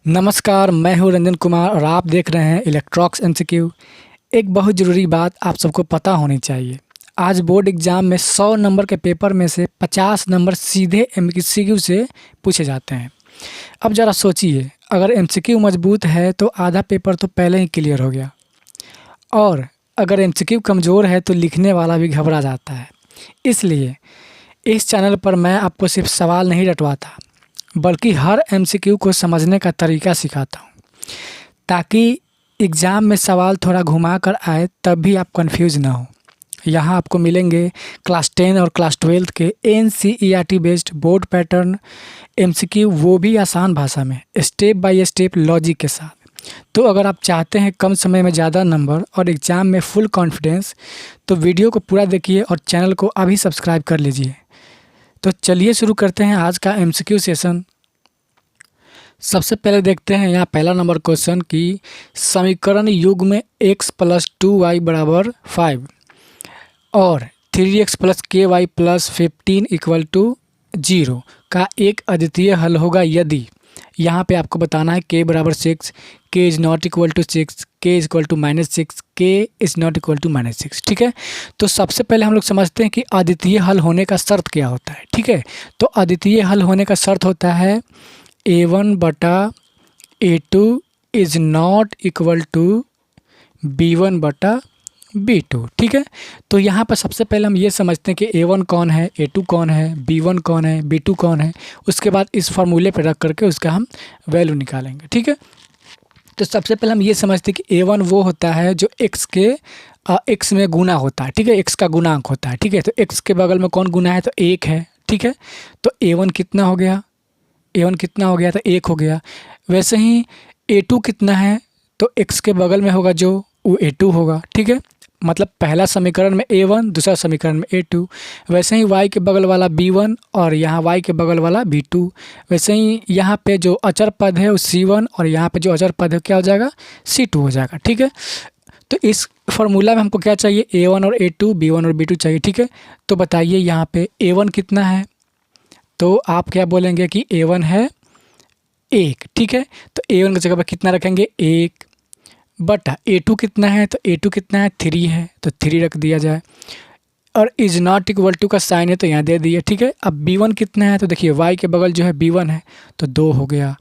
नमस्कार, मैं हूं रंजन कुमार और आप देख रहे हैं इलेक्ट्रॉक्स एमसीक्यू। एक बहुत ज़रूरी बात आप सबको पता होनी चाहिए। आज बोर्ड एग्ज़ाम में 100 नंबर के पेपर में से 50 नंबर सीधे एमसीक्यू से पूछे जाते हैं। अब ज़रा सोचिए, अगर एमसीक्यू मजबूत है तो आधा पेपर तो पहले ही क्लियर हो गया, और अगर एमसीक्यू कमज़ोर है तो लिखने वाला भी घबरा जाता है। इसलिए इस चैनल पर मैं आपको सिर्फ सवाल नहीं रटवाता, बल्कि हर एमसीक्यू को समझने का तरीका सिखाता हूँ, ताकि एग्ज़ाम में सवाल थोड़ा घुमा कर आए तब भी आप कंफ्यूज ना हो। यहाँ आपको मिलेंगे क्लास 10 और क्लास 12 के NCERT based board pattern MCQ, वो भी आसान भाषा में, स्टेप बाय स्टेप लॉजिक के साथ। तो अगर आप चाहते हैं कम समय में ज़्यादा नंबर और एग्ज़ाम में फुल कॉन्फिडेंस, तो वीडियो को पूरा देखिए और चैनल को अभी सब्सक्राइब कर लीजिए। तो चलिए शुरू करते हैं आज का एमसीक्यू सेशन। सबसे पहले देखते हैं यहाँ पहला नंबर क्वेश्चन कि समीकरण युग में x + 2y = 5 और 3x + ky + 15 = 0 का एक अद्वितीय हल होगा यदि। यहाँ पे आपको बताना है k = 6, k ≠ 6, k = -6, k ≠ -6। ठीक है, तो सबसे पहले हम लोग समझते हैं कि अद्वितीय हल होने का शर्त क्या होता है। ठीक है, तो अद्वितीय हल होने का शर्त होता है a1/a2 is not equal to b1/b2। ठीक है, तो यहाँ पर सबसे पहले हम ये समझते हैं कि a1 कौन है, a2 कौन है, b1 कौन है, b2 कौन है। उसके बाद इस फार्मूले पर रख करके उसका हम वैल्यू निकालेंगे। ठीक है, तो सबसे पहले हम ये समझते हैं कि a1 वो होता है जो x में गुना होता है। ठीक है, x का गुणांक होता है। ठीक है, तो x के बगल में कौन गुना है, तो 1 है। ठीक है, तो a1 कितना हो गया, a1 कितना हो गया, तो 1 हो गया। वैसे ही a2 कितना है, तो x के बगल में होगा जो वो a2 होगा। ठीक है, मतलब पहला समीकरण में a1, दूसरा समीकरण में a2। वैसे ही y के बगल वाला b1 और यहाँ y के बगल वाला b2। वैसे ही यहाँ पे जो अचर पद है वो c1 और यहाँ पे जो अचर पद है क्या हो जाएगा, c2 हो जाएगा। ठीक है, तो इस फार्मूला में हमको क्या चाहिए, a1 और a2, b1 और b2 चाहिए। ठीक है, तो बताइए यहाँ पे a1 कितना है, तो आप क्या बोलेंगे कि a1 है 1। ठीक है, तो a1 की जगह पर कितना रखेंगे, 1 बटा a2 कितना है, तो a2 कितना है, 3 है, तो 3 रख दिया जाए। और इज़ नॉट इक्वल टू का साइन है तो यहाँ दे दिए। ठीक है, अब b1 कितना है, तो देखिए y के बगल जो है b1 है तो 2 हो गया।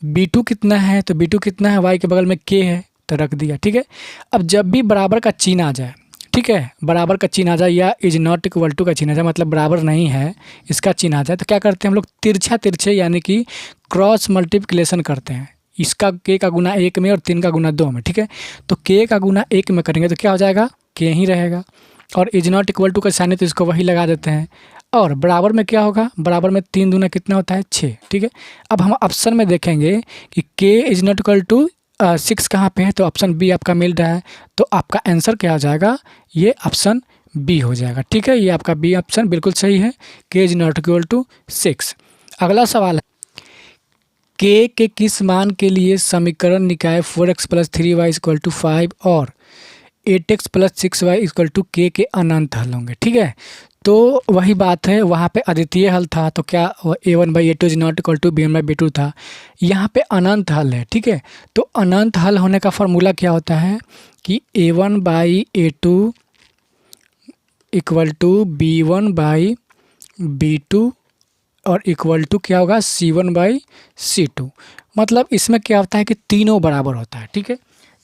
b2 कितना है, तो b2 कितना है, y के बगल में k है तो रख दिया। ठीक है, अब जब भी बराबर का चिन्ह आ जाए, ठीक है, बराबर का चिन्ह आ जाए या इज नॉट इक्वल टू का चिन्ह आ जाए, मतलब बराबर नहीं है इसका चिन्ह आ जाए, तो क्या करते हैं हम लोग, तिरछा तिरछे यानी कि क्रॉस मल्टीप्लिकेशन करते हैं। इसका k का गुना 1 में और 3 का गुना 2 में। ठीक है, तो k का गुना 1 में करेंगे तो क्या हो जाएगा, k ही रहेगा। और इज नॉट इक्वल टू का साइन है तो इसको वही लगा देते हैं। और बराबर में क्या होगा, बराबर में 3 दूना कितना होता है, 6। ठीक है, अब हम ऑप्शन में देखेंगे कि k is not equal to 6 कहाँ पे है, तो ऑप्शन बी आपका मिल रहा है। तो आपका आंसर क्या हो जाएगा, ये ऑप्शन बी हो जाएगा। ठीक है, ये आपका बी ऑप्शन बिल्कुल सही है, k is not equal to 6। अगला सवाल है, k के किस मान के लिए समीकरण निकाय 4x + 3y = 5 और 8x + 6y = k के अनंत हल होंगे। ठीक है, तो वही बात है, वहाँ पे अद्वितीय हल था तो क्या a1/a2 is not equal to b1/b2 था। यहाँ पे अनंत हल है। ठीक है, तो अनंत हल होने का फार्मूला क्या होता है कि a1/a2 = b1/b2 और इक्वल टू क्या होगा, c1/c2। मतलब इसमें क्या होता है कि तीनों बराबर होता है। ठीक है,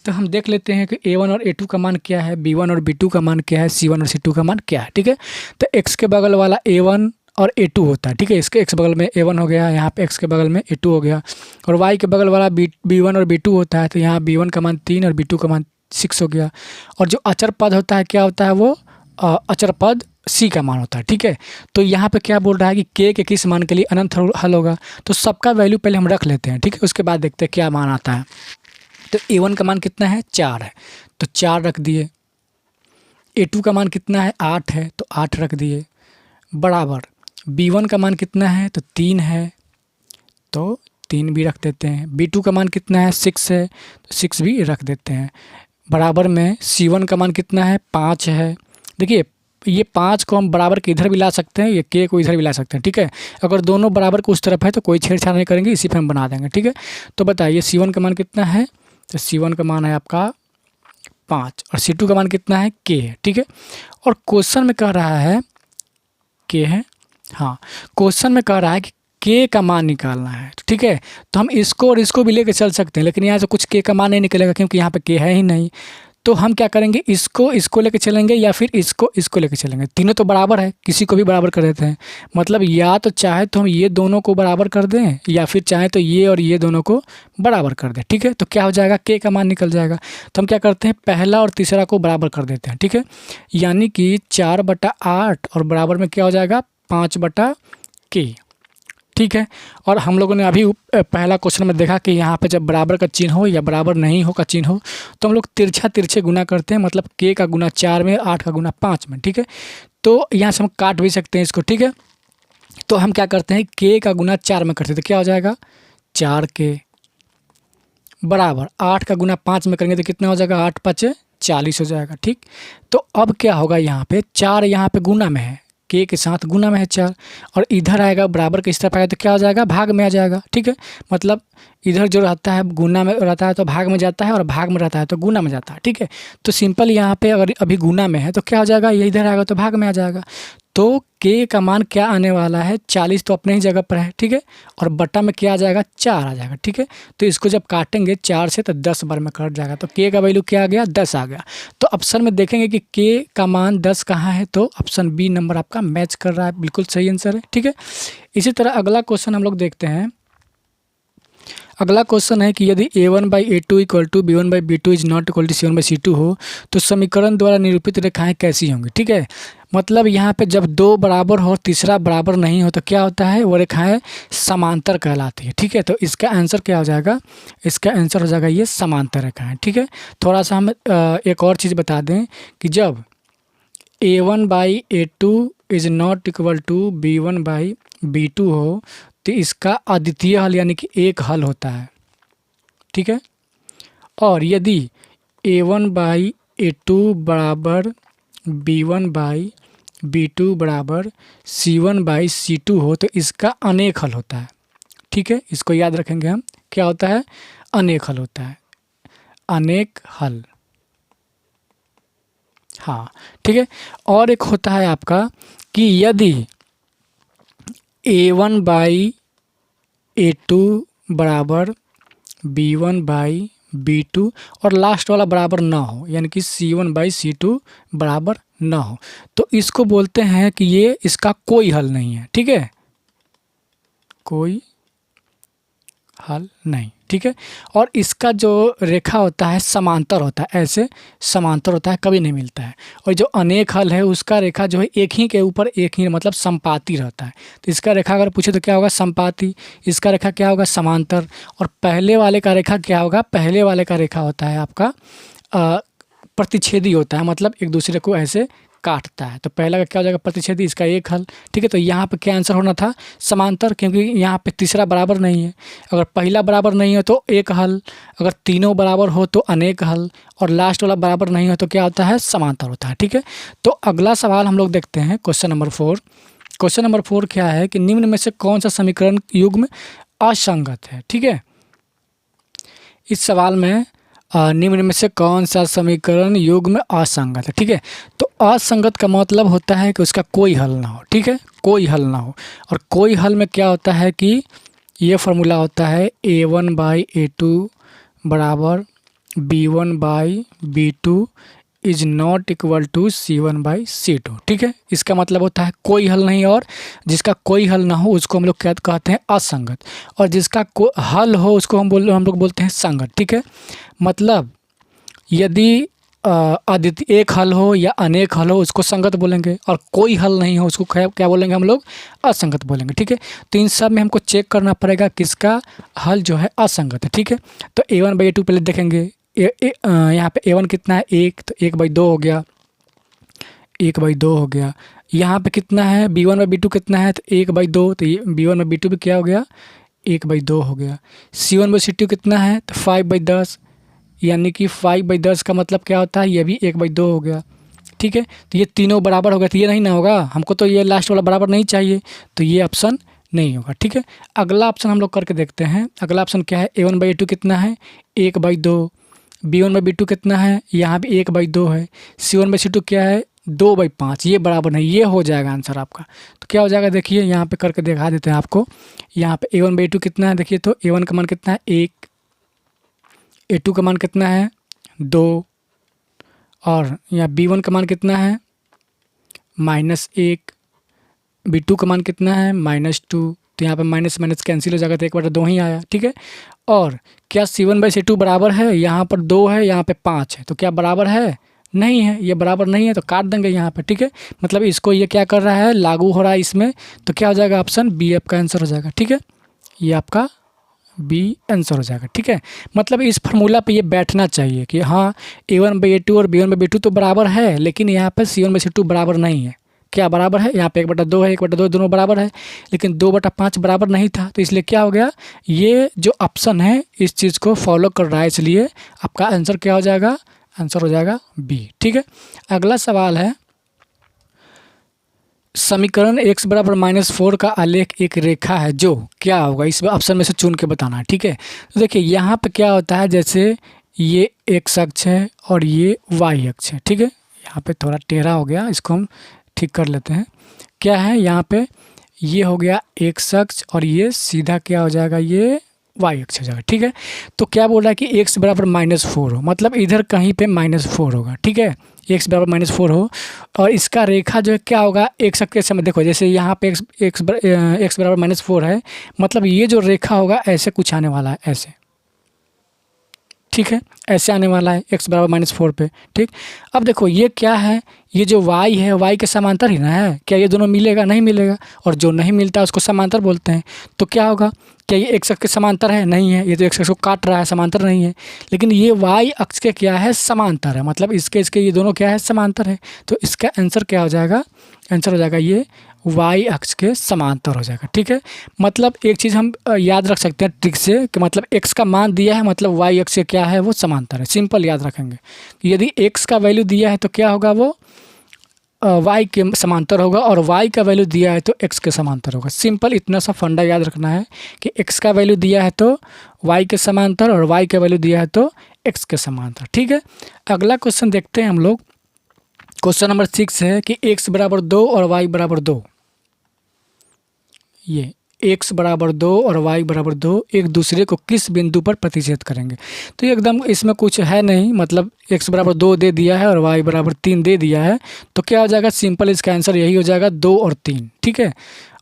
तो हम देख लेते हैं कि a1 और a2 का मान क्या है, b1 और b2 का मान क्या है, c1 और c2 का मान क्या है। ठीक है, तो x के बगल वाला a1 और a2 होता है। ठीक है, इसके x बगल में a1 हो गया, यहाँ पे x के बगल में a2 हो गया। और y के बगल वाला b1 और b2 होता है, तो यहाँ b1 का मान 3 और b2 का मान 6 हो गया। और जो अचर पद होता है क्या होता है, वो अचर पद c का मान होता है। ठीक है, तो यहाँ पे क्या बोल रहा है कि k के किस मान के लिए अनंत हल होगा, तो सबका वैल्यू पहले हम रख लेते हैं। ठीक है, उसके बाद देखते हैं क्या मान आता है। तो a1 का मान कितना है, 4 है, तो 4 रख दिए। a2 का मान कितना है, 8 है, तो 8 रख दिए। बराबर b1 का मान कितना है, तो 3 है, तो 3 भी रख देते हैं। b2 का मान कितना है, 6 है, तो 6 भी रख देते हैं। बराबर में c1 का मान कितना है, 5 है। देखिए ये 5 को हम बराबर के इधर भी ला सकते हैं, ये के को इधर भी ला सकते हैं, ठीक है। अगर दोनों बराबर को उस तरफ है तो कोई छेड़छाड़ नहीं करेंगे, इसी पे हम बना देंगे, ठीक है। तो बताइए C1 का मान कितना है, तो C1 का मान है आपका 5 और C2 का मान कितना है, के है, ठीक है। और क्वेश्चन में कह रहा है के है, हाँ क्वेश्चन में कह रहा है कि के का मान निकालना है, ठीक है। तो हम इसको और इसको भी लेके चल सकते हैं, लेकिन यहाँ से कुछ के का मान नहीं निकलेगा क्योंकि यहाँ पे के है ही नहीं। तो हम क्या करेंगे, इसको लेके चलेंगे या फिर इसको लेके चलेंगे। तीनों तो बराबर है, किसी को भी बराबर कर देते हैं। मतलब या तो चाहे तो हम ये दोनों को बराबर कर दें या फिर चाहे तो ये और ये दोनों को बराबर कर दें, ठीक है। तो क्या हो जाएगा, के का मान निकल जाएगा। तो हम क्या करते हैं, पहला और तीसरा को बराबर कर देते हैं, ठीक है। यानी कि 4/8 और बराबर में क्या हो जाएगा, 5/k, ठीक है। और हम लोगों ने अभी पहला क्वेश्चन में देखा कि यहाँ पे जब बराबर का चिन्ह हो या बराबर नहीं हो का चिन्ह हो तो हम लोग तिरछे गुना करते हैं, मतलब के का गुना 4 में, 8 का गुना 5 में, ठीक है। तो यहाँ से हम काट भी सकते हैं इसको, ठीक है। तो हम क्या करते हैं, के का गुना 4 में करते हैं, तो क्या हो जाएगा, 4k बराबर 8 का गुना 5 में करेंगे तो कितना हो जाएगा, 8×5 = 40 हो जाएगा, ठीक। तो अब क्या होगा, यहाँ पे 4 यहाँ पे गुना में है, के साथ गुना में है 4 और इधर आएगा बराबर के इस तरफ आएगा तो क्या हो जाएगा, भाग में आ जाएगा, ठीक है। मतलब इधर जो रहता है गुना में रहता है तो भाग में जाता है और भाग में रहता है तो गुना में जाता है, ठीक है। तो सिंपल यहाँ पे अगर अभी गुना में है तो क्या हो जाएगा, ये इधर आएगा तो भाग में आ जाएगा। तो के का मान क्या आने वाला है, 40 तो अपने ही जगह पर है, ठीक है। और बटा में क्या आ जाएगा, 4 आ जाएगा, ठीक है। तो इसको जब काटेंगे 4 से तो 10 बार में कट जाएगा, तो के का वैल्यू क्या आ गया, 10 आ गया। तो ऑप्शन में देखेंगे कि के का मान 10 कहाँ है, तो ऑप्शन बी नंबर आपका मैच कर रहा है, बिल्कुल सही आंसर है, ठीक है। इसी तरह अगला क्वेश्चन हम लोग देखते हैं। अगला क्वेश्चन है कि यदि a1/a2 = b1/b2 is not equal to c1/c2 हो तो समीकरण द्वारा निरूपित रेखाएं कैसी होंगी, ठीक है। मतलब यहाँ पे जब दो बराबर हो तीसरा बराबर नहीं हो तो क्या होता है, वो रेखाएं समांतर कहलाती है, ठीक है। तो इसका आंसर क्या हो जाएगा, इसका आंसर हो जाएगा ये समांतर रेखाएं, ठीक है। थोड़ा सा हम एक और चीज़ बता दें कि जब a1/a2 is not equal to b1/b2 हो तो इसका अद्वितीय हल यानी कि एक हल होता है, ठीक है। और यदि a1/a2 बराबर b1/b2 बराबर c1/c2 हो तो इसका अनेक हल होता है, ठीक है। इसको याद रखेंगे हम, क्या होता है, अनेक हल होता है, अनेक हल, हाँ ठीक है। और एक होता है आपका कि यदि a1/a2 बराबर b1/b2 और लास्ट वाला बराबर ना हो यानी कि c1/c2 बराबर ना हो तो इसको बोलते हैं कि ये इसका कोई हल नहीं है, ठीक है, कोई हल नहीं, ठीक है। और इसका जो रेखा होता है समांतर होता है, ऐसे समांतर होता है, कभी नहीं मिलता है। और जो अनेक हल है उसका रेखा जो है एक ही के ऊपर एक ही मतलब संपाती रहता है। तो इसका रेखा अगर पूछे तो क्या होगा, संपाती। इसका रेखा क्या होगा, समांतर। और पहले वाले का रेखा क्या होगा, पहले वाले का रेखा होता है आपका प्रतिच्छेदी होता है, मतलब एक दूसरे को ऐसे काटता है। तो पहला का क्या हो जाएगा, प्रतिच्छेदी, इसका एक हल, ठीक है। तो यहाँ पे क्या आंसर होना था, समांतर, क्योंकि यहाँ पे तीसरा बराबर नहीं है। अगर पहला बराबर नहीं हो तो एक हल, अगर तीनों बराबर हो तो अनेक हल, और लास्ट वाला बराबर नहीं हो तो क्या होता है, समांतर होता है, ठीक है। तो अगला सवाल हम लोग देखते हैं, क्वेश्चन नंबर 4। क्वेश्चन नंबर 4 क्या है कि निम्न में से कौन सा समीकरण युग्म असंगत है, ठीक है। इस सवाल में निम्न में से कौन सा समीकरण युग्म असंगत है, ठीक है। तो असंगत का मतलब होता है कि उसका कोई हल ना हो, ठीक है, कोई हल ना हो। और कोई हल में क्या होता है कि ये फार्मूला होता है a1/a2 बराबर b1/b2 is not equal to c1/c2, ठीक है। इसका मतलब होता है कोई हल नहीं, और जिसका कोई हल ना हो उसको हम लोग क्या कहते हैं, असंगत। और जिसका हल हो उसको हम लोग बोलते हैं संगत, ठीक है। मतलब यदि अद्वितीय एक हल हो या अनेक हल हो उसको संगत बोलेंगे, और कोई हल नहीं हो उसको क्या बोलेंगे हम लोग, असंगत बोलेंगे, ठीक है। तो इन सब में हमको चेक करना पड़ेगा किसका हल जो है असंगत है, ठीक है। तो a1/a2 पहले देखेंगे, यहाँ पे a1 कितना है, 1, तो 1/2 हो गया, 1/2 हो गया। यहाँ पे कितना है, b1/b2 कितना है, तो 1/2, तो ये b1/b2 भी क्या हो गया, 1/2 हो गया। c1/c2 कितना है, तो 5/10, यानी कि 5/10 का मतलब क्या होता है, ये भी 1/2 हो गया। ठीक है। तो ये तीनों बराबर हो गए, तो ये नहीं ना होगा, हमको तो ये लास्ट वाला बराबर नहीं चाहिए, तो ये ऑप्शन नहीं होगा, ठीक है। अगला ऑप्शन हम लोग करके देखते हैं। अगला ऑप्शन क्या है, A1/A2 कितना है, 1/2। B1/B2 कितना है, यहाँ भी 1/2 है। C1/C2 क्या है, 2/5। ये बराबर नहीं, ये हो जाएगा आंसर आपका। तो क्या हो जाएगा, देखिए यहाँ पे करके दिखा देते हैं आपको। यहाँ पे A1/A2 कितना है, देखिए तो A1 का मान कितना है 1, A2 का मान कितना है 2, और यहाँ B1 का मान कितना है -1, B2 का मान कितना है -2। तो यहाँ पे माइनस माइनस कैंसिल हो जाएगा, तो 1/2 ही आया, ठीक है। और क्या C1/C2 बराबर है, यहाँ पर 2 है, यहाँ पे 5 है, तो क्या बराबर है, नहीं है, ये बराबर नहीं है, तो काट देंगे यहाँ पे, ठीक है। मतलब इसको ये क्या कर रहा है, लागू हो रहा है इसमें, तो क्या हो जाएगा, ऑप्शन बी आपका आंसर हो जाएगा, ठीक है। ये आपका बी आंसर हो जाएगा, ठीक है। मतलब इस फार्मूला पे ये बैठना चाहिए कि हाँ A1/A2 और B1/B2 तो बराबर है, लेकिन यहाँ पे C1/C2 बराबर नहीं है। क्या बराबर है, यहाँ पे 1/2 है, 1/2 दोनों बराबर है, लेकिन 2/5 बराबर नहीं था, तो इसलिए क्या हो गया, ये जो ऑप्शन है इस चीज़ को फॉलो कर रहा है, इसलिए आपका आंसर क्या हो जाएगा, आंसर हो जाएगा बी, ठीक है। अगला सवाल है, समीकरण x बराबर -4 का आलेख एक रेखा है जो क्या होगा, इस ऑप्शन में से चुन के बताना है, ठीक है। तो देखिए यहाँ पे क्या होता है, जैसे ये x अक्ष है और ये y अक्ष है, ठीक है। यहाँ पे थोड़ा टेढ़ा हो गया, इसको हम ठीक कर लेते हैं। क्या है यहाँ पे, ये हो गया x अक्ष और ये सीधा क्या हो जाएगा, ये y अक्ष हो जाएगा, ठीक है। तो क्या बोल रहा है कि x बराबर -4 हो, मतलब इधर कहीं पे -4 होगा, ठीक है। x बराबर -4 हो और इसका रेखा जो है क्या होगा, x अक्ष के समय देखो, जैसे यहाँ पे x बराबर -4 है, मतलब ये जो रेखा होगा ऐसे कुछ आने वाला है, ऐसे, ठीक है, ऐसे आने वाला है x बराबर -4 पे, ठीक। अब देखो ये क्या है, ये जो y है y के समांतर ही ना है, क्या ये दोनों मिलेगा, नहीं मिलेगा, और जो नहीं मिलता उसको समांतर बोलते हैं। तो क्या होगा, क्या ये x अक्ष के समांतर है, नहीं है, ये तो x अक्ष को काट रहा है, समांतर नहीं है। लेकिन ये y अक्ष के क्या है, समांतर है, मतलब इसके ये दोनों क्या है, समांतर है। तो इसका आंसर क्या हो जाएगा, आंसर हो जाएगा ये y अक्ष के समांतर हो जाएगा, ठीक है। मतलब एक चीज़ हम याद रख सकते हैं ट्रिक से कि मतलब x का मान दिया है, मतलब y अक्ष से क्या है, वो समांतर है, सिंपल याद रखेंगे। यदि x का वैल्यू दिया है तो क्या होगा, वो y के समांतर होगा, और y का वैल्यू दिया है तो x के समांतर होगा। सिंपल इतना सा फंडा याद रखना है कि x का वैल्यू दिया है तो y के समांतर, और y का वैल्यू दिया है तो x के समांतर, ठीक है। अगला क्वेश्चन देखते हैं हम लोग। क्वेश्चन नंबर 6 है कि x बराबर 2 और y बराबर 2, ये x बराबर 2 और y बराबर 2 एक दूसरे को किस बिंदु पर प्रतिच्छेद करेंगे। तो ये एकदम इसमें कुछ है नहीं, मतलब x बराबर 2 दे दिया है और y बराबर 3 दे दिया है, तो क्या हो जाएगा, सिंपल इसका आंसर यही हो जाएगा 2 और 3, ठीक है।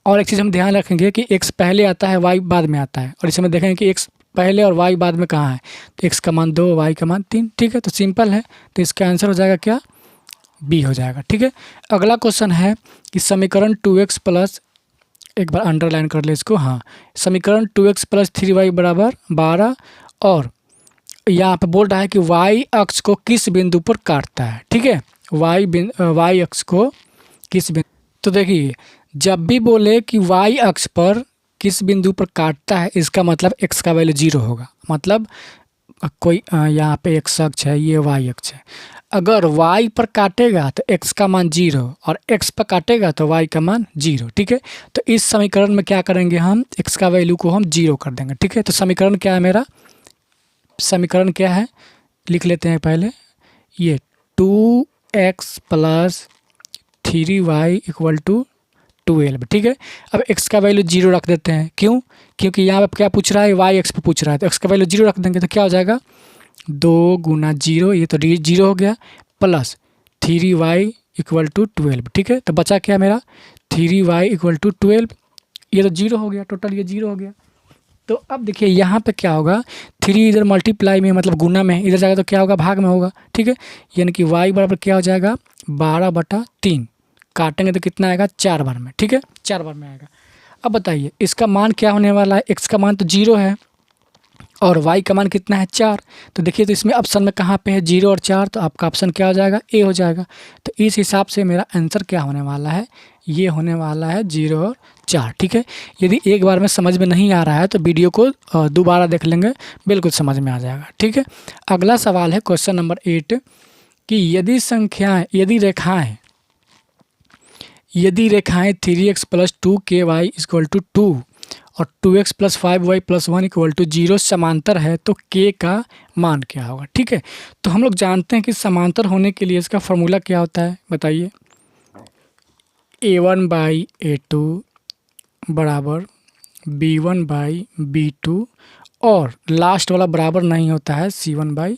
और एक चीज़ हम ध्यान रखेंगे कि x पहले आता है, y बाद में आता है, और इसमें देखेंगे कि x पहले और y बाद में कहाँ है, तो x का मान 2, y का मान 3, ठीक है। तो सिंपल है, तो इसका आंसर हो जाएगा क्या, बी हो जाएगा, ठीक है। अगला क्वेश्चन है कि समीकरण 2x प्लस, एक बार अंडरलाइन कर ले इसको, हाँ, समीकरण 2x प्लस 3y बराबर 12, और यहाँ पे बोल रहा है कि y अक्ष को किस बिंदु पर काटता है, ठीक है। y अक्ष को किस बिंदु, तो देखिए जब भी बोले कि y अक्ष पर किस बिंदु पर काटता है, इसका मतलब x का वैल्यू 0 होगा, मतलब कोई यहाँ पे x अक्ष है, ये y अक्ष है, अगर y पर काटेगा तो x का मान 0, और x पर काटेगा तो y का मान 0, ठीक है। तो इस समीकरण में क्या करेंगे, हम x का वैल्यू को हम 0 कर देंगे, ठीक है। तो समीकरण क्या है मेरा, समीकरण क्या है, लिख लेते हैं पहले, ये 2x प्लस 3y = 12, ठीक है। अब x का वैल्यू 0 रख देते हैं, क्यों, क्योंकि यहाँ पे क्या पूछ रहा है, y अक्ष पे पूछ रहा है, तो x का वैल्यू 0 रख देंगे, तो क्या हो जाएगा, 2 × 0, ये तो 0 हो गया, प्लस 3y = 12, ठीक है। तो बचा क्या मेरा, 3y = 12, ये तो 0 हो गया, टोटल ये 0 हो गया। तो अब देखिए यहाँ पे क्या होगा, 3 इधर मल्टीप्लाई में मतलब गुना में, इधर जाएगा तो क्या होगा, भाग में होगा, ठीक है। यानी कि y बराबर क्या हो जाएगा, 12/3, काटेंगे तो कितना आएगा, 4 बार में, ठीक है, 4 बार में आएगा। अब बताइए इसका मान क्या होने वाला है, x का मान तो 0 है और y का मान कितना है, 4। तो देखिए तो इसमें ऑप्शन में कहाँ पे है, 0 और 4, तो आपका ऑप्शन क्या हो जाएगा, ए हो जाएगा। तो इस हिसाब से मेरा आंसर क्या होने वाला है, ये होने वाला है 0 और 4, ठीक है। यदि एक बार में समझ में नहीं आ रहा है तो वीडियो को दोबारा देख लेंगे, बिल्कुल समझ में आ जाएगा, ठीक है। अगला सवाल है क्वेश्चन नंबर 8 कि यदि रेखाएं 3x plus 2ky equal to 2 और 2x plus 5y plus 1 equal to 0 समांतर है तो k का मान क्या होगा। ठीक है, तो हम लोग जानते हैं कि समांतर होने के लिए इसका फॉर्मूला क्या होता है, बताइए। a1 बाई a2 बराबर b1 बाई b2 और लास्ट वाला बराबर नहीं होता है c1 बाई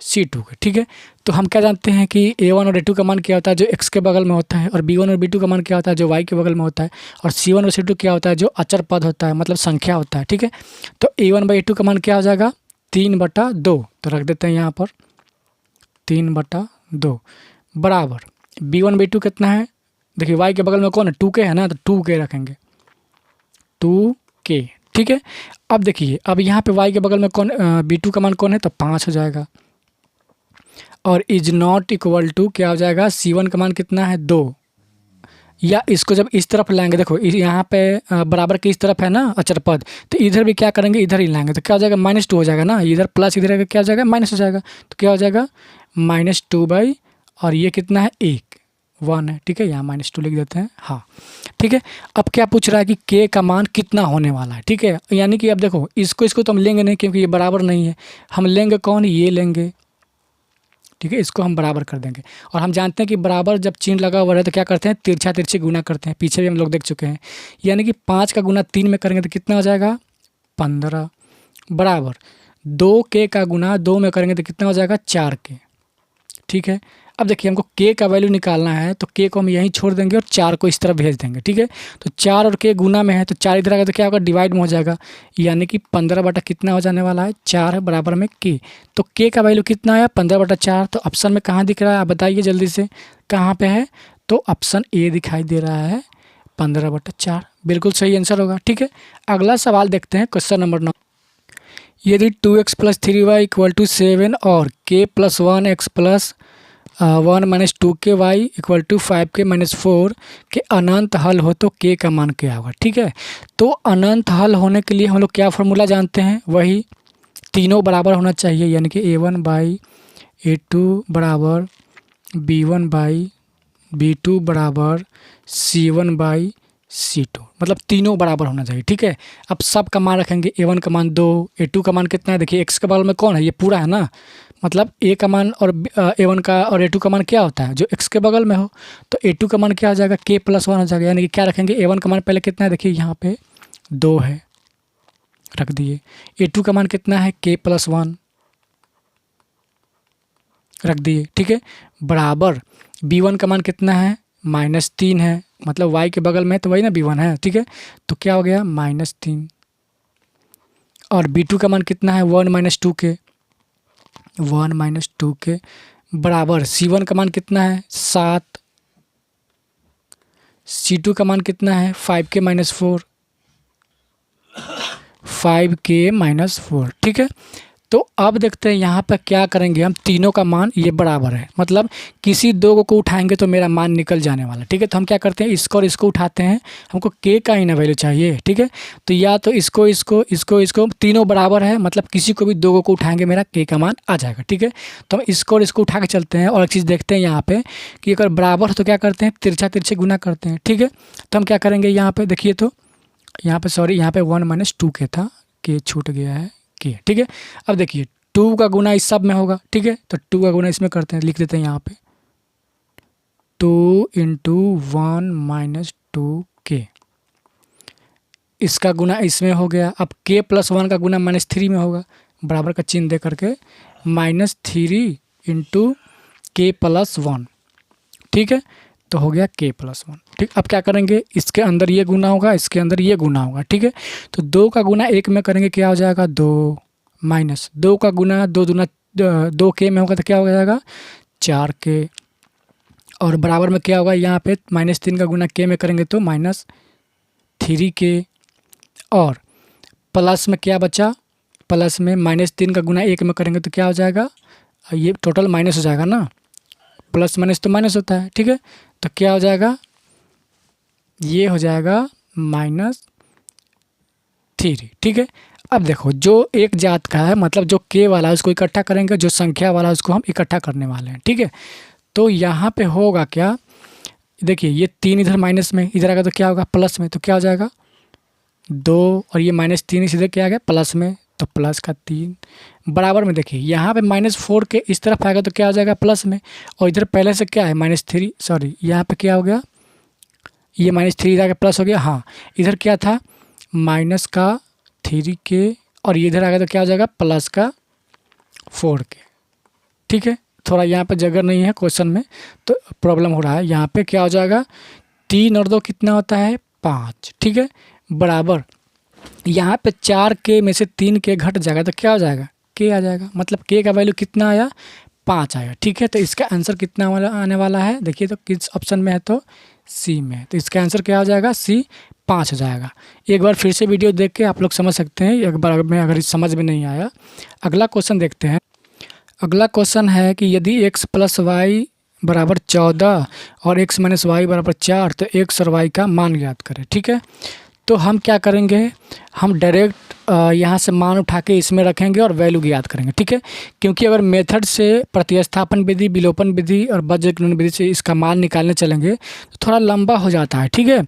c2 के। ठीक है, तो हम क्या जानते हैं कि a1 और a2 का मान क्या होता है जो x के बगल में होता है, और b1 और b2 का मान क्या होता है जो y के बगल में होता है, और c1 और c2 क्या होता है जो अचर पद होता है, मतलब संख्या होता है। ठीक है, तो a1 बाई a2 का मान क्या हो जाएगा 3/2, तो रख देते हैं यहाँ पर 3/2 बराबर b1 बाई 2 कितना है, देखिए y के बगल में कौन है 2k है ना, तो 2k रखेंगे 2k। ठीक है, अब देखिए अब यहाँ पे y के बगल में कौन b2 का मान कौन है, तो 5 हो जाएगा, और इज नॉट इक्वल टू क्या हो जाएगा c1 का मान कितना है 2, या इसको जब इस तरफ लाएंगे, देखो यहाँ पे बराबर की इस तरफ है ना अचर पद, तो इधर भी क्या करेंगे इधर ही लाएंगे, तो क्या हो जाएगा -2 हो जाएगा ना, इधर प्लस इधर क्या हो जाएगा माइनस हो जाएगा, तो क्या हो जाएगा -2 बाई, और ये कितना है 1 है। ठीक है, यहाँ -2 लिख देते हैं। हाँ ठीक है, अब क्या पूछ रहा है कि k का मान कितना होने वाला है। ठीक है, यानी कि अब देखो इसको तो हम लेंगे नहीं क्योंकि ये बराबर नहीं है, हम लेंगे कौन, ये लेंगे। ठीक है, इसको हम बराबर कर देंगे, और हम जानते हैं कि बराबर जब चिन्ह लगा हुआ है तो क्या करते हैं तिरछा तिरछी गुना करते हैं, पीछे भी हम लोग देख चुके हैं। यानी कि 5 का गुना 3 में करेंगे तो कितना हो जाएगा 15 बराबर 2k का गुना 2 में करेंगे तो कितना हो जाएगा 4k। ठीक है, अब देखिए हमको k का वैल्यू निकालना है, तो k को हम यहीं छोड़ देंगे और 4 को इस तरफ भेज देंगे। ठीक है, तो 4 और k गुना में है तो 4 इधर आएगा तो क्या होगा डिवाइड में हो जाएगा, यानी कि 15 कितना हो जाने वाला है 4 है बराबर में k। तो k का वैल्यू कितना आया 15/4, तो ऑप्शन में कहाँ दिख रहा है आप बताइए जल्दी से, कहाँ पे है, तो ऑप्शन ए दिखाई दे रहा है 15/4, बिल्कुल सही आंसर होगा। ठीक है, अगला सवाल देखते हैं क्वेश्चन नंबर 9। यदि 2x plus 3y equal to 7 और k plus 1x plus 1 minus 2ky equal to 5k minus 4 के अनंत हल हो तो k का मान क्या होगा। ठीक है, तो अनंत हल होने के लिए हम लोग क्या फार्मूला जानते हैं, वही तीनों बराबर होना चाहिए, यानी कि a1 बाई a2 बराबर b1 बाई b2 बराबर c1 बाई c2, मतलब तीनों बराबर होना चाहिए। ठीक है, अब सब का मान रखेंगे, a1 का मान 2, a2 का मान कितना है, देखिए x के बगल में कौन है ये पूरा है ना, मतलब a का मान और a1 का और a2 का मान क्या होता है जो x के बगल में हो, तो a2 का मान क्या हो जाएगा k प्लस 1 हो जाएगा, यानी कि क्या रखेंगे a1 का मान पहले कितना है, देखिए यहाँ पे 2 है रख दिए, a2 का मान कितना है k प्लस 1 रख दिए। ठीक है, बराबर b1 का मान कितना है -3 है, मतलब y के बगल में तो वही ना b1 है। ठीक है, तो क्या हो गया -3, और b2 का मान कितना है 1 माइनस 2k बराबर c1 का मान कितना है 7, c2 का मान कितना है 5k माइनस 4। ठीक है, तो अब देखते हैं यहाँ पर क्या करेंगे हम, तीनों का मान ये बराबर है, मतलब किसी दो को उठाएंगे तो मेरा मान निकल जाने वाला। ठीक है, तो हम क्या करते हैं इसको और इसको उठाते हैं, हमको k का ही ना वैल्यू चाहिए। ठीक है, तो या तो इसको तीनों बराबर है, मतलब किसी को भी दो को उठाएंगे मेरा k का मान आ जाएगा। ठीक है, तो हम इसको और इसको उठा के चलते हैं, और एक चीज़ देखते हैं यहाँ पे कि अगर बराबर हो तो क्या करते हैं तिरछा तिरछे गुना करते हैं। ठीक है, तो हम क्या करेंगे यहाँ पे देखिए, तो यहाँ पे सॉरी यहाँ पे 1 माइनस 2k था, k छूट गया है k। ठीक है, अब देखिए 2 का गुना इस सब में होगा। ठीक है, तो 2 का गुना इसमें करते हैं, लिख देते हैं यहाँ पे 2 इंटू 1 माइनस 2k, इसका गुना इसमें हो गया। अब k प्लस 1 का गुना -3 में होगा, बराबर का चिन्ह दे करके -3 इंटू k प्लस 1। ठीक है, तो हो गया k प्लस 1। ठीक, अब क्या करेंगे इसके अंदर ये गुना होगा, इसके अंदर ये गुना होगा। ठीक है, तो 2 का गुना 1 में करेंगे क्या हो जाएगा 2 माइनस 2 का गुना 2 दूना 2k में होगा तो क्या हो जाएगा 4k, और बराबर में क्या होगा यहाँ पे -3 का गुना k में करेंगे तो -3k, और प्लस में क्या बचा, प्लस में -3 का गुना 1 में करेंगे तो क्या हो जाएगा, ये टोटल माइनस हो जाएगा ना, प्लस माइनस तो माइनस होता है। ठीक है, तो क्या हो जाएगा ये हो जाएगा -3। ठीक है, अब देखो जो एक जात का है मतलब जो k वाला है उसको इकट्ठा करेंगे, जो संख्या वाला है उसको हम इकट्ठा करने वाले हैं, ठीक है। तो यहाँ पे होगा क्या, देखिए ये 3 इधर माइनस में, इधर आएगा तो क्या होगा प्लस में, तो क्या हो जाएगा 2 और ये -3 सीधे क्या आ गया प्लस में, तो प्लस का 3 बराबर में। देखिए यहाँ पे -4 के इस तरफ आएगा तो क्या हो जाएगा प्लस में, और इधर पहले से क्या है -3, सॉरी यहाँ पे क्या हो गया, ये -3 इधर आके प्लस हो गया। हाँ इधर क्या था -3 के, और इधर आ गया तो क्या हो जाएगा +4 के, ठीक है। थोड़ा यहाँ पे जगह नहीं है क्वेश्चन में तो प्रॉब्लम हो रहा है। यहाँ पे क्या हो जाएगा 3 और 2 कितना होता है 5, ठीक है, बराबर यहाँ पे 4 के में से 3 के घट जाएगा तो क्या हो जाएगा के आ जाएगा, मतलब के का वैल्यू कितना आया 5 आया, ठीक है। तो इसका आंसर कितना वाला आने वाला है, देखिए तो किस ऑप्शन में है, तो सी में है। तो इसका आंसर क्या हो जाएगा सी 5 हो जाएगा। एक बार फिर से वीडियो देख के आप लोग समझ सकते हैं, एक बार में अगर समझ में नहीं आया। अगला क्वेश्चन देखते हैं। अगला क्वेश्चन है कि यदि x + y = 14 और x - y = 4 तो x और y का मान ज्ञात करें, ठीक है। तो हम क्या करेंगे, हम डायरेक्ट यहाँ से मान उठा के इसमें रखेंगे और वैल्यू ज्ञात करेंगे, ठीक है। क्योंकि अगर मेथड से प्रतिस्थापन विधि, विलोपन विधि और बीजगणित विधि से इसका मान निकालने चलेंगे तो थोड़ा लंबा हो जाता है, ठीक है।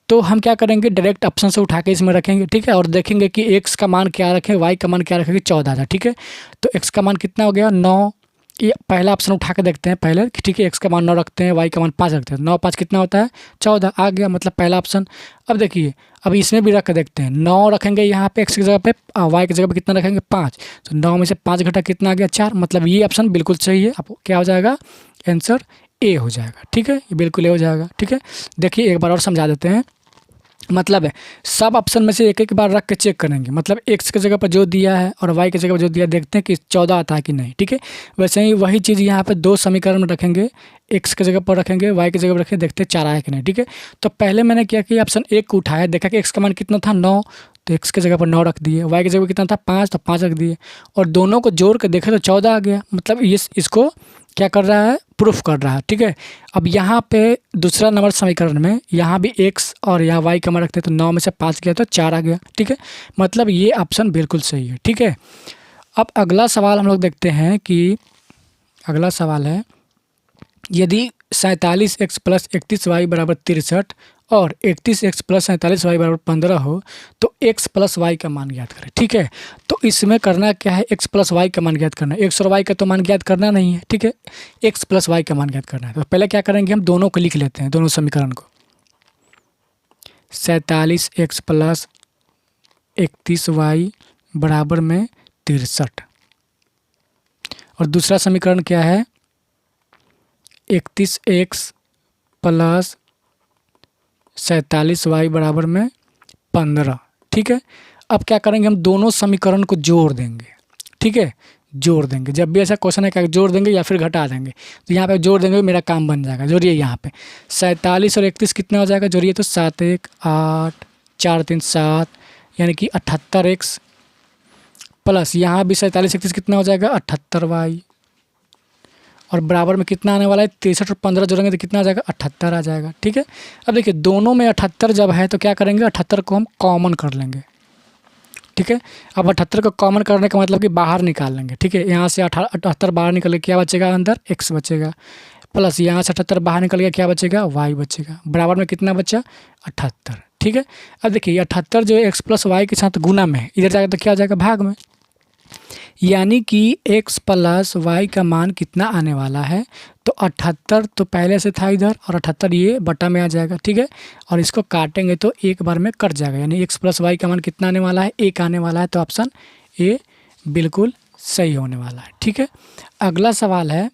तो हम क्या करेंगे डायरेक्ट ऑप्शन से उठा के इसमें रखेंगे, ठीक है, और देखेंगे कि x का मान क्या रखें, y का मान क्या रखेंगे 14 था, ठीक है। तो x का मान कितना हो गया 9, ये पहला ऑप्शन उठा के देखते हैं पहले, ठीक है। x का मान 9 रखते हैं, y का मान 5 रखते हैं, 9 5 कितना होता है 14 आ गया, मतलब पहला ऑप्शन। अब देखिए अब इसमें भी रख के देखते हैं, 9 रखेंगे यहाँ पे x की जगह पे, y की जगह पे कितना रखेंगे 5, तो 9 में से 5 घटा कितना आ गया 4, मतलब ये ऑप्शन बिल्कुल सही है। आपको क्या हो जाएगा आंसर ए हो जाएगा, ठीक है, ये बिल्कुल ए हो जाएगा, ठीक है। देखिए एक बार और समझा देते हैं, मतलब है सब ऑप्शन में से एक एक बार रख के चेक करेंगे, मतलब x की जगह पर जो दिया है और y की जगह पर जो दिया देखते हैं कि 14 आता है कि नहीं, ठीक है। वैसे ही वही चीज़ यहाँ पे 2 समीकरण में रखेंगे, x की जगह पर रखेंगे, y की जगह पर रखेंगे, देखते हैं 4 आया कि नहीं, ठीक है। तो पहले मैंने क्या किया ऑप्शन 1 को उठाया, देखा कि x का मान कितना था 9, तो x की जगह पर 9 रख दिए, y की जगह पर कितना था 5 तो 5 रख दिए, और दोनों को जोड़ के देखे तो 14 आ गया, मतलब ये इसको क्या कर रहा है प्रूफ कर रहा है, ठीक है। अब यहाँ पे दूसरा नंबर समीकरण में यहाँ भी x और यहाँ y का मान रखते हैं, तो 9 में से 5 गया तो 4 आ गया, ठीक है, मतलब ये ऑप्शन बिल्कुल सही है, ठीक है। अब अगला सवाल हम लोग देखते हैं कि अगला सवाल है यदि 47x + 31y = 63 और 31x + 47y = 15 हो तो x + y का मान ज्ञात करें, ठीक है। तो इसमें करना क्या है x + y का मान ज्ञात करना है, x और y का तो मान ज्ञात करना नहीं है, ठीक है, x + y का मान ज्ञात करना है। तो पहले क्या करेंगे हम दोनों को लिख लेते हैं, दोनों समीकरण को, 47x + 31y = 63, और दूसरा समीकरण क्या है 31x + 47y = 15, ठीक है। अब क्या करेंगे हम दोनों समीकरण को जोड़ देंगे, ठीक है, जोड़ देंगे। जब भी ऐसा क्वेश्चन है क्या जोड़ देंगे या फिर घटा देंगे, तो यहाँ पे जोड़ देंगे मेरा काम बन जाएगा। जोड़िए यहाँ पे 47 और 31 कितना हो जाएगा, जोड़िए तो 7 1 8 4 3 7, यानी कि 78x प्लस यहाँ भी 47 31 कितना हो जाएगा 78y, और बराबर में कितना आने वाला है 63 और 15 जोड़ेंगे तो कितना आ जाएगा 78 आ जाएगा, ठीक है। अब देखिए दोनों में 78 जब है तो क्या करेंगे 78 को हम कॉमन कर लेंगे, ठीक है। अब 78 को कॉमन करने का मतलब कि बाहर निकाल लेंगे, ठीक है। यहाँ से 78 बाहर निकल के क्या बचेगा अंदर x बचेगा, प्लस यहाँ से 78 बाहर निकल के क्या बचेगा y बचेगा, बराबर में कितना बचा 78, ठीक है। अब देखिए 78 जो x + y के साथ गुना में है, इधर जाएगा तो क्या आ जाएगा भाग में, यानी कि x + y का मान कितना आने वाला है, तो 78 तो पहले से था इधर, और 78 ये बटा में आ जाएगा, ठीक है। और इसको काटेंगे तो एक बार में कट जाएगा, यानी x + y का मान कितना आने वाला है 1 आने वाला है, तो ऑप्शन ए बिल्कुल सही होने वाला है, ठीक है। अगला सवाल है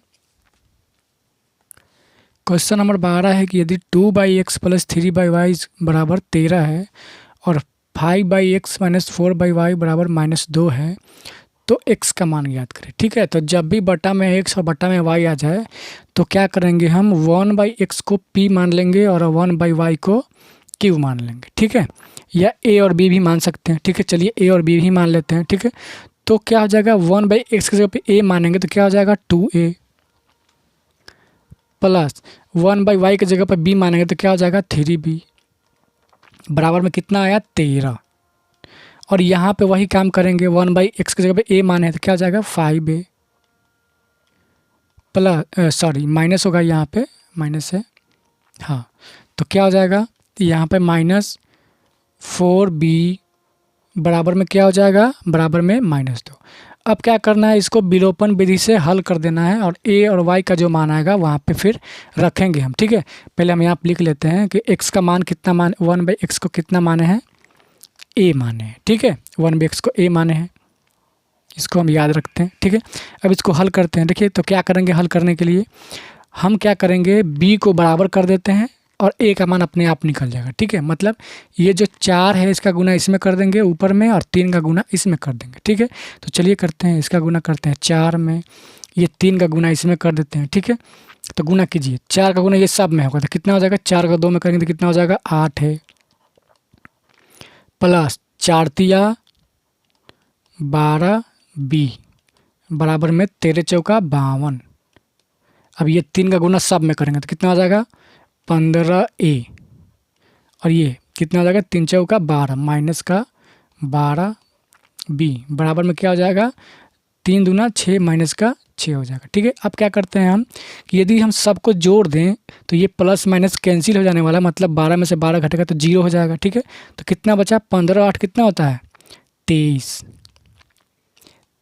क्वेश्चन नंबर 12 है कि यदि 2/x + 3/y = 13 है और 5/x - 4/y = -2 है तो x का मान ज्ञात करें, ठीक है। तो जब भी बटा में x और बटा में y आ जाए तो क्या करेंगे हम 1/x को p मान लेंगे और 1/y को q मान लेंगे, ठीक है, या a और b भी मान सकते हैं, ठीक है। चलिए a और b भी मान लेते हैं, ठीक है। तो क्या हो जाएगा 1/x की जगह पे a मानेंगे तो क्या हो जाएगा 2a, प्लस 1/y की जगह पर b मानेंगे तो क्या हो जाएगा 3b, बराबर में कितना आया 13, और यहाँ पे वही काम करेंगे, 1/x की जगह पे a मान है तो क्या हो जाएगा 5a प्लस सॉरी माइनस होगा, यहाँ पे माइनस है, हाँ, तो क्या हो जाएगा यहाँ पे -4b बराबर में क्या हो जाएगा, बराबर में -2। अब क्या करना है, इसको विलोपन विधि से हल कर देना है और a और y का जो मान आएगा वहाँ पे फिर रखेंगे हम, ठीक है। पहले हम यहाँ पे लिख लेते हैं कि x का मान कितना मान 1/x को कितना माने हैं, a माने हैं, ठीक है, 1/x को a माने हैं, इसको हम याद रखते हैं, ठीक है। अब इसको हल करते हैं। देखिए तो क्या करेंगे, हल करने के लिए हम क्या करेंगे, b को बराबर कर देते हैं और a का मान अपने आप निकल जाएगा, ठीक है। मतलब ये जो 4 है इसका गुना इसमें कर देंगे ऊपर में और 3 का गुना इसमें कर देंगे, ठीक है। तो चलिए करते हैं, इसका गुना करते हैं 4 में, ये 3 का गुना इसमें कर देते हैं, ठीक है। तो गुना कीजिए, 4 का गुना ये सब में होगा तो कितना हो जाएगा, 4 का 2 में करेंगे तो कितना हो जाएगा 8 है, प्लस 4 तिया 12b बराबर में 13 चौका 52। अब ये 3 का गुना सब में करेंगे तो कितना हो जाएगा 15a और ये कितना हो जाएगा 3 चौका 12 माइनस का 12b बराबर में क्या हो जाएगा 3 दूना 6 माइनस का 6 हो जाएगा, ठीक है। अब क्या करते हैं हम कि यदि हम सबको जोड़ दें तो ये प्लस माइनस कैंसिल हो जाने वाला, मतलब 12 में से 12 घटेगा तो 0 हो जाएगा, ठीक है। तो कितना बचा 15 8 कितना होता है 23,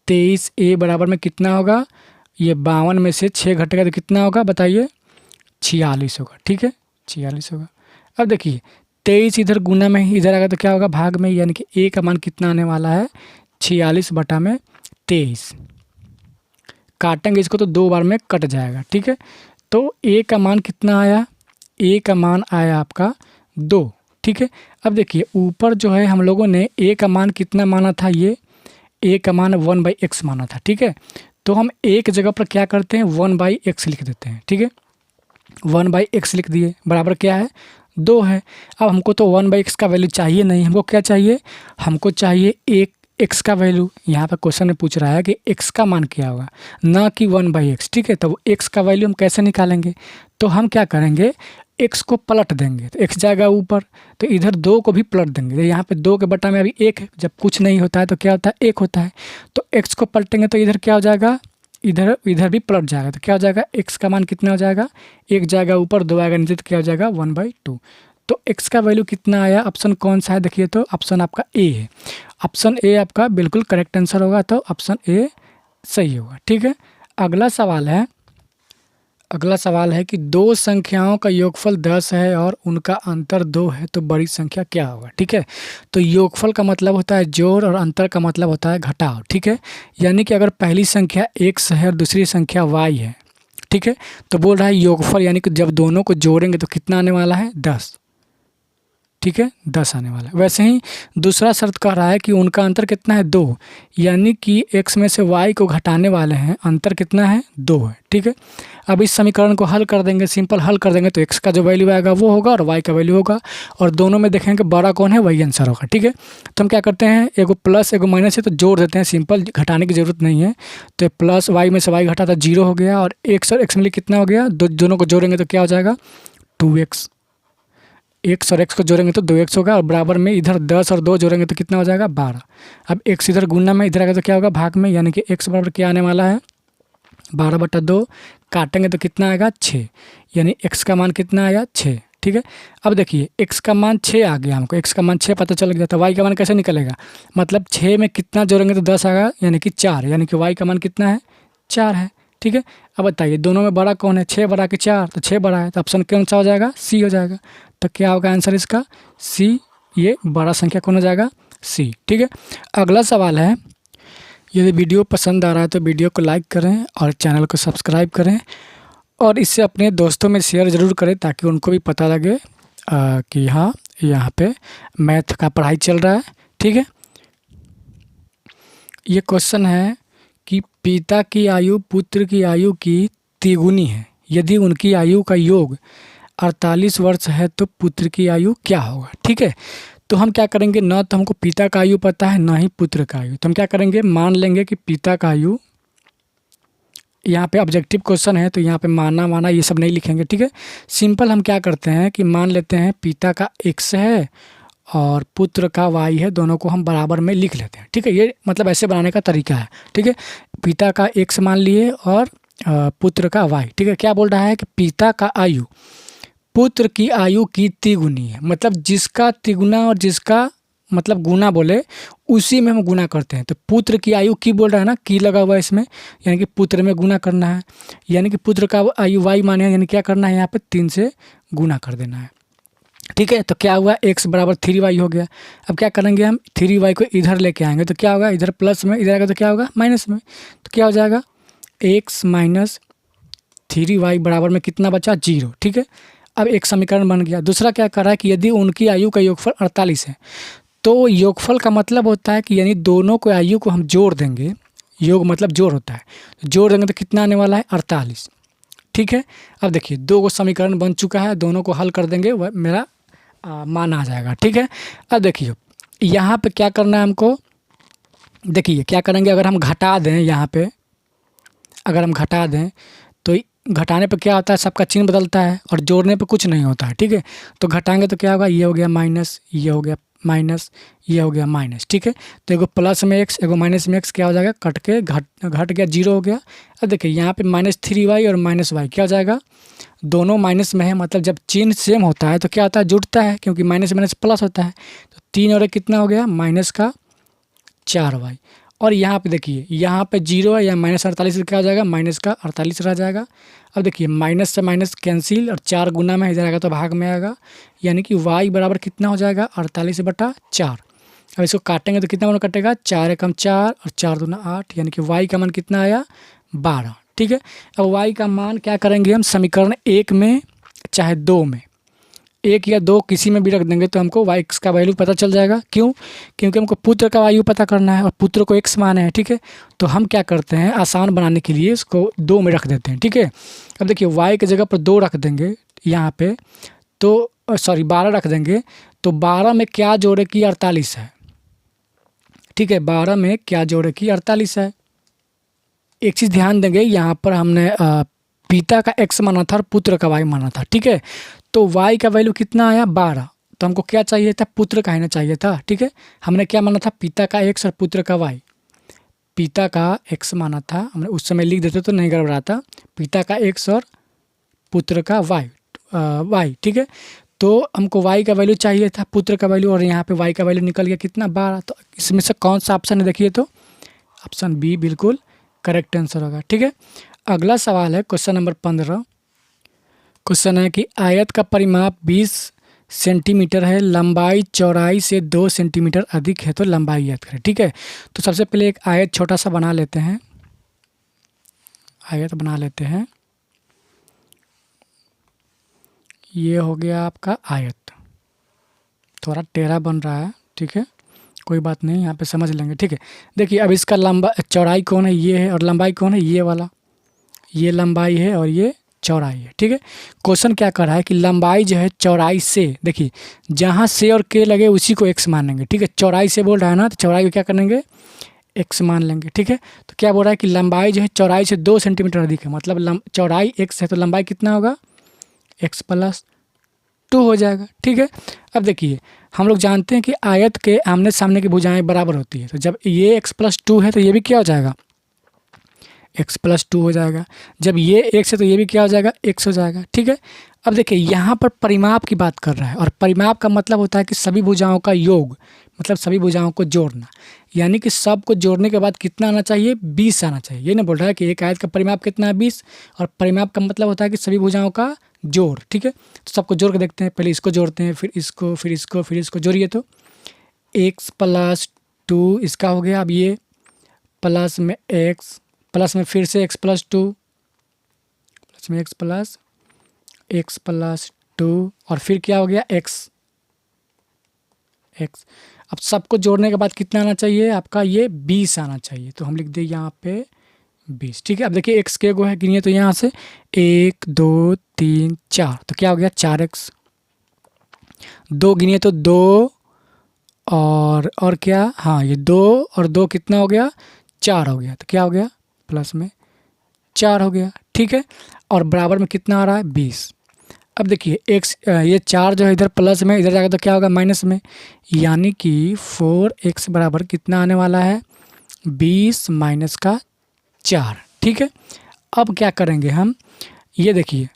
23a बराबर में कितना होगा, ये 52 में से 6 घटेगा तो कितना होगा बताइए 46 होगा, ठीक है, 46 होगा। अब देखिए 23 इधर गुना में ही इधर आएगा तो क्या होगा भाग में, यानी कि a का मान कितना आने वाला है 46 बटा में 23, काटेंगे इसको तो 2 बार में कट जाएगा, ठीक है। तो a का मान कितना आया, a का मान आया आपका 2, ठीक है। अब देखिए ऊपर जो है हम लोगों ने a का मान कितना माना था, ये a का मान 1/x माना था, ठीक है। तो हम एक जगह पर क्या करते हैं 1/x लिख देते हैं, ठीक है, 1/x लिख दिए, बराबर क्या है 2 है। अब हमको तो 1/x का वैल्यू चाहिए नहीं, हमको क्या चाहिए, हमको चाहिए एक x का वैल्यू। यहाँ पर क्वेश्चन में पूछ रहा है कि x का मान क्या होगा, ना कि 1/x, ठीक है। तो x का वैल्यू हम कैसे निकालेंगे, तो हम क्या करेंगे x को पलट देंगे तो x जाएगा ऊपर, तो इधर 2 को भी पलट देंगे, तो यहाँ पे 2 के बटा में अभी 1 है, जब कुछ नहीं होता है तो क्या होता है 1 होता है, तो x को पलटेंगे तो इधर क्या हो जाएगा, इधर भी पलट जाएगा, तो क्या हो जाएगा x का मान कितना हो जाएगा, 1 जाएगा ऊपर 2 आएगा नीचे, तो क्या हो जाएगा 1/2। तो x का वैल्यू कितना आया, ऑप्शन कौन सा है देखिए, तो ऑप्शन आपका ए है, ऑप्शन ए आपका बिल्कुल करेक्ट आंसर होगा, तो ऑप्शन ए सही होगा, ठीक है। अगला सवाल है कि दो संख्याओं का योगफल 10 है और उनका अंतर 2 है तो बड़ी संख्या क्या होगा, ठीक है। तो योगफल का मतलब होता है जोड़ और अंतर का मतलब होता है घटाव, ठीक है। यानी कि अगर पहली संख्या x है और दूसरी संख्या y है, ठीक है, तो बोल रहा है योगफल यानी कि जब दोनों को जोड़ेंगे तो कितना आने वाला है 10, ठीक है, 10 आने वाला है। वैसे ही दूसरा शर्त कह रहा है कि उनका अंतर कितना है 2, यानी कि x में से y को घटाने वाले हैं, अंतर कितना है 2 है, ठीक है। अब इस समीकरण को हल कर देंगे, सिंपल हल कर देंगे तो x का जो वैल्यू आएगा वो होगा और y का वैल्यू होगा, और दोनों में देखेंगे बड़ा कौन है वही आंसर होगा, ठीक है। तो हम क्या करते हैं, एगो प्लस एगो माइनस है तो जोड़ देते हैं, सिंपल, घटाने की ज़रूरत नहीं है। तो प्लस y में से y घटा था 0 हो गया, और x और x में कितना हो गया, दोनों को जोड़ेंगे तो क्या हो जाएगा 2x, x और x को जोड़ेंगे तो 2x होगा, और बराबर में इधर 10 और 2 जोड़ेंगे तो कितना हो जाएगा 12। अब x इधर गुना में इधर आएगा तो क्या होगा भाग में, यानी कि x बराबर क्या आने वाला है 12/2, काटेंगे तो कितना आएगा 6, यानी x का मान कितना आया 6, ठीक है। अब देखिए x का मान 6 आ गया, हमको x का मान 6 पता चल गया, तो y का मान कैसे निकलेगा, मतलब 6 में कितना जोड़ेंगे तो 10 आएगा, यानी कि 4, यानी कि y का मान कितना है 4 है, ठीक है। अब बताइए दोनों में बड़ा कौन है, 6 बड़ा कि 4, तो 6 बड़ा है, तो ऑप्शन कौन सा हो जाएगा सी हो जाएगा। तो क्या होगा आंसर इसका सी, ये बड़ा संख्या कौन हो जाएगा सी, ठीक है। अगला सवाल है, यदि वीडियो पसंद आ रहा है तो वीडियो को लाइक करें और चैनल को सब्सक्राइब करें, और इससे अपने दोस्तों में शेयर ज़रूर करें ताकि उनको भी पता लगे कि हाँ यहाँ पे मैथ का पढ़ाई चल रहा है, ठीक है। ये क्वेश्चन है कि पिता की आयु पुत्र की आयु की तिगुनी है, यदि उनकी आयु का योग 48 वर्ष है तो पुत्र की आयु क्या होगा, ठीक है। तो हम क्या करेंगे, ना तो हमको पिता का आयु पता है ना ही पुत्र का आयु, तो हम क्या करेंगे मान लेंगे कि पिता का आयु, यहाँ पे ऑब्जेक्टिव क्वेश्चन है तो यहाँ पे माना ये सब नहीं लिखेंगे, ठीक है। सिंपल हम क्या करते हैं कि मान लेते हैं पिता का x है और पुत्र का y है, दोनों को हम बराबर में लिख लेते हैं। ठीक है, ये मतलब ऐसे बनाने का तरीका है। ठीक है, पिता का x मान लिए और पुत्र का y। ठीक है, क्या बोल रहा है कि पिता का आयु पुत्र की आयु की तिगुनी है, मतलब जिसका तिगुना और जिसका मतलब गुना बोले उसी में हम गुना करते हैं। तो पुत्र की आयु की बोल रहा है ना, की लगा हुआ है इसमें, यानी कि पुत्र में गुना करना है, यानी कि पुत्र का आयु y माने है, यानी क्या करना है यहाँ पे 3 से गुना कर देना है। ठीक है, तो क्या हुआ x बराबर 3y हो गया। अब क्या करेंगे हम 3y को इधर लेके आएंगे तो क्या होगा, इधर प्लस में, इधर आएगा तो क्या होगा माइनस में। तो क्या हो जाएगा x माइनस 3y बराबर में कितना बचा 0। ठीक है, अब एक समीकरण बन गया। दूसरा क्या कर रहा है कि यदि उनकी आयु का योगफल 48 है, तो योगफल का मतलब होता है कि यानी दोनों को आयु को हम जोड़ देंगे, योग मतलब जोड़ होता है, तो जोड़ देंगे तो कितना आने वाला है 48। ठीक है, अब देखिए 2 समीकरण बन चुका है, दोनों को हल कर देंगे, वह मेरा मान आ जाएगा। ठीक है, अब देखिए यहाँ पे क्या करना है हमको, देखिए क्या करेंगे, अगर हम घटा दें यहाँ पे, अगर हम घटा दें तो घटाने पे क्या होता है, सबका चिन्ह बदलता है और जोड़ने पे कुछ नहीं होता है। ठीक है, तो घटाएंगे तो क्या होगा, ये हो गया माइनस, ये हो गया माइनस, ये हो गया माइनस। ठीक है, तो एगो प्लस में x एगो माइनस में x क्या हो जाएगा, कट के घट गया, 0 हो गया। अब देखिए यहाँ पे -3y और -y क्या हो जाएगा, दोनों माइनस में है, मतलब जब चिन्ह सेम होता है तो क्या होता है, जुड़ता है, क्योंकि माइनस माइनस प्लस होता है। तो 3 और 1 कितना हो गया, -4y। और यहाँ पे देखिए यहाँ पे 0 है, या -48 क्या हो जाएगा, -48 रह जाएगा। अब देखिए माइनस से माइनस कैंसिल और 4 गुना में इधर आएगा तो भाग में आएगा, यानी कि y बराबर कितना हो जाएगा 48/4। अब इसको काटेंगे तो कितना मान कटेगा, 4 एकम 4 और 4 दूना 8, यानी कि y का मान कितना आया 12। ठीक है, अब y का मान क्या करेंगे हम, समीकरण 1 में चाहे 2 में, 1 या 2 किसी में भी रख देंगे तो हमको y का वैल्यू पता चल जाएगा। क्यों, क्योंकि हमको पुत्र का आयु पता करना है और पुत्र को x माने हैं। ठीक है, तो हम क्या करते हैं, आसान बनाने के लिए इसको 2 में रख देते हैं। ठीक है, अब देखिए y की जगह पर 2 रख देंगे यहाँ पे, तो सॉरी 12 रख देंगे, तो 12 में क्या जोड़े कि 48 है। ठीक है, 12 में क्या जोड़े कि 48 है। एक चीज़ ध्यान देंगे, यहाँ पर हमने पिता का x माना था और पुत्र का y माना था। ठीक है, तो y का वैल्यू कितना आया 12, तो हमको क्या चाहिए था, पुत्र का ही ना चाहिए था। ठीक है, हमने क्या माना था, पिता का x और पुत्र का y। पिता का x माना था, हमने उस समय लिख देते तो नहीं गड़बड़ाता, पिता का x और पुत्र का y। ठीक है, तो हमको y का वैल्यू चाहिए था, पुत्र का वैल्यू, और यहाँ पे y का वैल्यू निकल गया कितना 12। तो इसमें से कौन सा ऑप्शन है, देखिए तो ऑप्शन बी बिल्कुल करेक्ट आंसर होगा। ठीक है, अगला सवाल है क्वेश्चन नंबर 15। क्वेश्चन है कि आयत का परिमाप 20 सेंटीमीटर है, लंबाई चौड़ाई से 2 सेंटीमीटर अधिक है, तो लंबाई ज्ञात करें। ठीक है, तो सबसे पहले एक आयत छोटा सा बना लेते हैं, आयत बना लेते हैं। ये हो गया आपका आयत, थोड़ा टेढ़ा बन रहा है। ठीक है, कोई बात नहीं, यहाँ पे समझ लेंगे। ठीक है, देखिए अब इसका लंबा चौड़ाई कौन है, ये है, और लंबाई कौन है, ये वाला, ये लंबाई है और ये चौड़ाई है। ठीक है, क्वेश्चन क्या कर रहा है कि लंबाई जो है चौड़ाई से, देखिए जहाँ से और के लगे उसी को x मानेंगे। ठीक है, चौड़ाई से बोल रहा है ना, तो चौड़ाई को क्या करेंगे x मान लेंगे। ठीक है, तो क्या बोल रहा है कि लंबाई जो है चौड़ाई से 2 सेंटीमीटर अधिक है, मतलब चौड़ाई x है तो लंबाई कितना होगा, x + 2 हो जाएगा। ठीक है, अब देखिए हम लोग जानते हैं कि आयत के आमने सामने की भुजाएं बराबर होती है, तो जब ये x + 2 है तो ये भी क्या हो जाएगा, x + 2 हो जाएगा। जब ये x है तो ये भी क्या हो जाएगा, x हो जाएगा। ठीक है, अब देखिए यहाँ पर परिमाप की बात कर रहा है, और परिमाप का मतलब होता है कि सभी भुजाओं का योग, मतलब सभी भुजाओं को जोड़ना, यानी कि सब को जोड़ने के बाद कितना आना चाहिए, 20 आना चाहिए। ये नहीं बोल रहा है कि एक आयत का परिमाप कितना है 20, और परिमाप का मतलब होता है कि सभी भुजाओं का जोड़। ठीक है, तो सबको जोड़ के देखते हैं, पहले इसको जोड़ते हैं, फिर इसको, फिर इसको, फिर इसको जोड़िए, तो x + 2 इसका हो गया। अब ये प्लस में x, प्लस में फिर से x + 2, प्लस में x + 2, और फिर क्या हो गया x। अब सबको जोड़ने के बाद कितना आना चाहिए आपका, ये 20 आना चाहिए, तो हम लिख दें यहाँ पे 20। ठीक है, अब देखिए x के गो है, गिनिए तो यहाँ से 1 2 3 4, तो क्या हो गया 4x। 2 गिनिए तो 2 और क्या, हाँ ये 2 और 2 कितना हो गया 4 हो गया, तो क्या हो गया प्लस में 4 हो गया। ठीक है, और बराबर में कितना आ रहा है 20। अब देखिए एक्स ये 4 जो है इधर प्लस में, इधर जाएगा तो क्या होगा माइनस में, यानी कि 4x बराबर कितना आने वाला है 20 माइनस का 4। ठीक है, अब क्या करेंगे हम, ये देखिए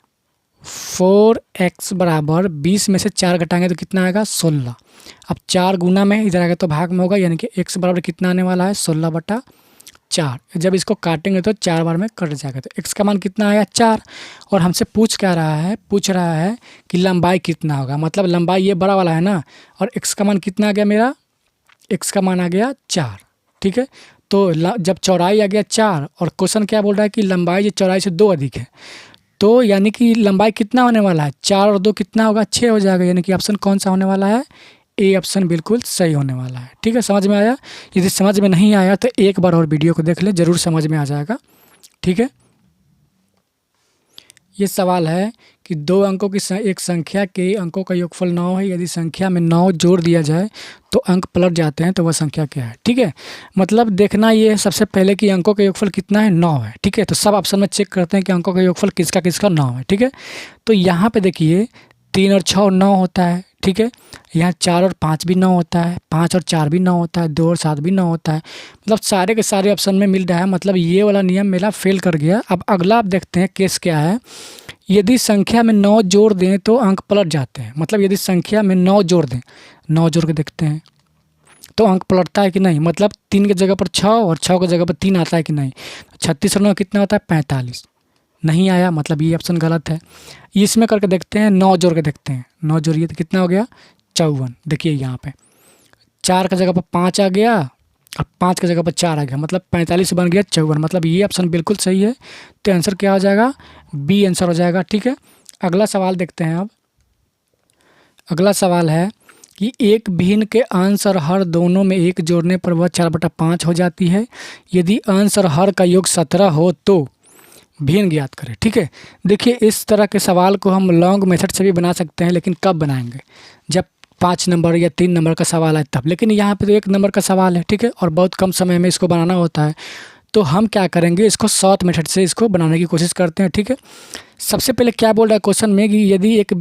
4x बराबर 20 में से 4 घटाएंगे तो कितना आएगा 16। अब 4 गुना में इधर आएगा तो भाग में होगा, यानी कि x बराबर कितना आने वाला है 16/4। जब इसको काटेंगे तो 4 बार में कट जाएगा, तो x का मान कितना आया 4। और हमसे पूछ रहा है कि लंबाई कितना होगा, मतलब लंबाई ये बड़ा वाला है ना, और x का मान कितना आ गया मेरा, x का मान आ गया 4। ठीक है, तो जब चौड़ाई आ गया 4 और क्वेश्चन क्या बोल रहा है कि लंबाई जो चौड़ाई से 2 अधिक है, तो यानी कि लंबाई कितना होने वाला है 4 और 2 कितना होगा 6 हो जाएगा, यानी कि ऑप्शन कौन सा होने वाला है, ए ऑप्शन बिल्कुल सही होने वाला है। ठीक है, समझ में आया। यदि समझ में नहीं आया तो एक बार और वीडियो को देख ले, ज़रूर समझ में आ जाएगा। ठीक है, ये सवाल है कि 2 अंकों की एक संख्या के अंकों का योगफल 9 है, यदि संख्या में 9 जोड़ दिया जाए तो अंक पलट जाते हैं, तो वह संख्या क्या है। ठीक है, मतलब देखना ये है सबसे पहले कि अंकों का योगफल कितना है 9 है। ठीक है, तो सब ऑप्शन में चेक करते हैं कि अंकों का योगफल किसका किसका 9 है। ठीक है, तो यहाँ पे देखिए 3 और 6 और 9 होता है। ठीक है, यहाँ 4 और 5 भी 9 होता है, 5 और 4 भी 9 होता है, 2 और 7 भी 9 होता है, मतलब सारे के सारे ऑप्शन में मिल रहा है, मतलब ये वाला नियम मेरा फेल कर गया। अब अगला आप देखते हैं केस क्या है, यदि संख्या में 9 जोड़ दें तो अंक पलट जाते हैं, मतलब यदि संख्या में 9 जोड़ दें, 9 जोड़ के देखते हैं तो अंक पलटता है कि नहीं, मतलब 3 की जगह पर 6 और 6 की जगह पर 3 आता है कि नहीं। 36 और 9 कितना होता है 45, नहीं आया, मतलब ये ऑप्शन गलत है। इसमें करके देखते हैं, 9 जोड़ के देखते हैं, 9 जोड़िए तो कितना हो गया 54। देखिए यहाँ पे 4 की जगह पर 5 आ गया और 5 की जगह पर 4 आ गया, मतलब 45 बन गया 54, मतलब ये ऑप्शन बिल्कुल सही है। तो आंसर क्या हो जाएगा, बी आंसर हो जाएगा। ठीक है, अगला सवाल देखते हैं। अब अगला सवाल है कि एक भिन्न के अंश और हर दोनों में 1 जोड़ने पर वह 4/5 हो जाती है, यदि अंश और हर का योग 17 हो तो भिन्न ज्ञात करें। ठीक है, देखिए इस तरह के सवाल को हम लॉन्ग मेथड से भी बना सकते हैं, लेकिन कब बनाएंगे, जब 5 नंबर या 3 नंबर का सवाल है तब। लेकिन यहाँ पे तो 1 नंबर का सवाल है। ठीक है, और बहुत कम समय में इसको बनाना होता है, तो हम क्या करेंगे, इसको शॉर्ट मेथड से इसको बनाने की कोशिश करते हैं। ठीक है, सबसे पहले क्या बोल रहा है क्वेश्चन में कि यदि एक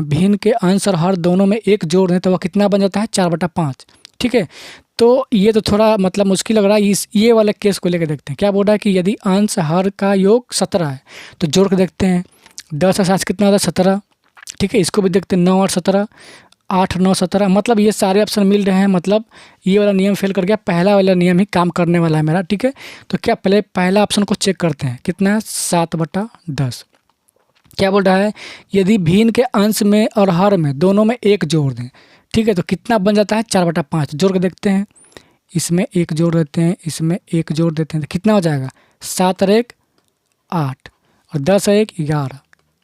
भिन्न के अंश और हर दोनों में 1 जोड़ दें तो वह कितना बन जाता है 4/5। ठीक है, तो ये तो थोड़ा मतलब मुश्किल लग रहा है, ये वाले केस को लेकर देखते हैं। क्या बोल रहा है कि यदि अंश हर का योग 17 है तो जोड़ के देखते हैं, 10 और 7 कितना होता है 17। ठीक है, इसको भी देखते हैं, 9 और 17, 8 9 17, मतलब ये सारे ऑप्शन मिल रहे हैं, मतलब ये वाला नियम फेल कर गया, पहला वाला नियम ही काम करने वाला है मेरा। ठीक है, तो क्या पहले पहला ऑप्शन को चेक करते हैं, कितना है 7/10। क्या बोल रहा है, यदि भिन्न के अंश में और हर में दोनों में 1 जोड़ दें, ठीक है, तो कितना बन जाता है 4/5। जोड़ के देखते हैं, इसमें 1 जोड़ देते हैं, इसमें 1 जोड़ देते हैं, तो कितना हो जाएगा 7 और 1 8 और 10 और 1 11।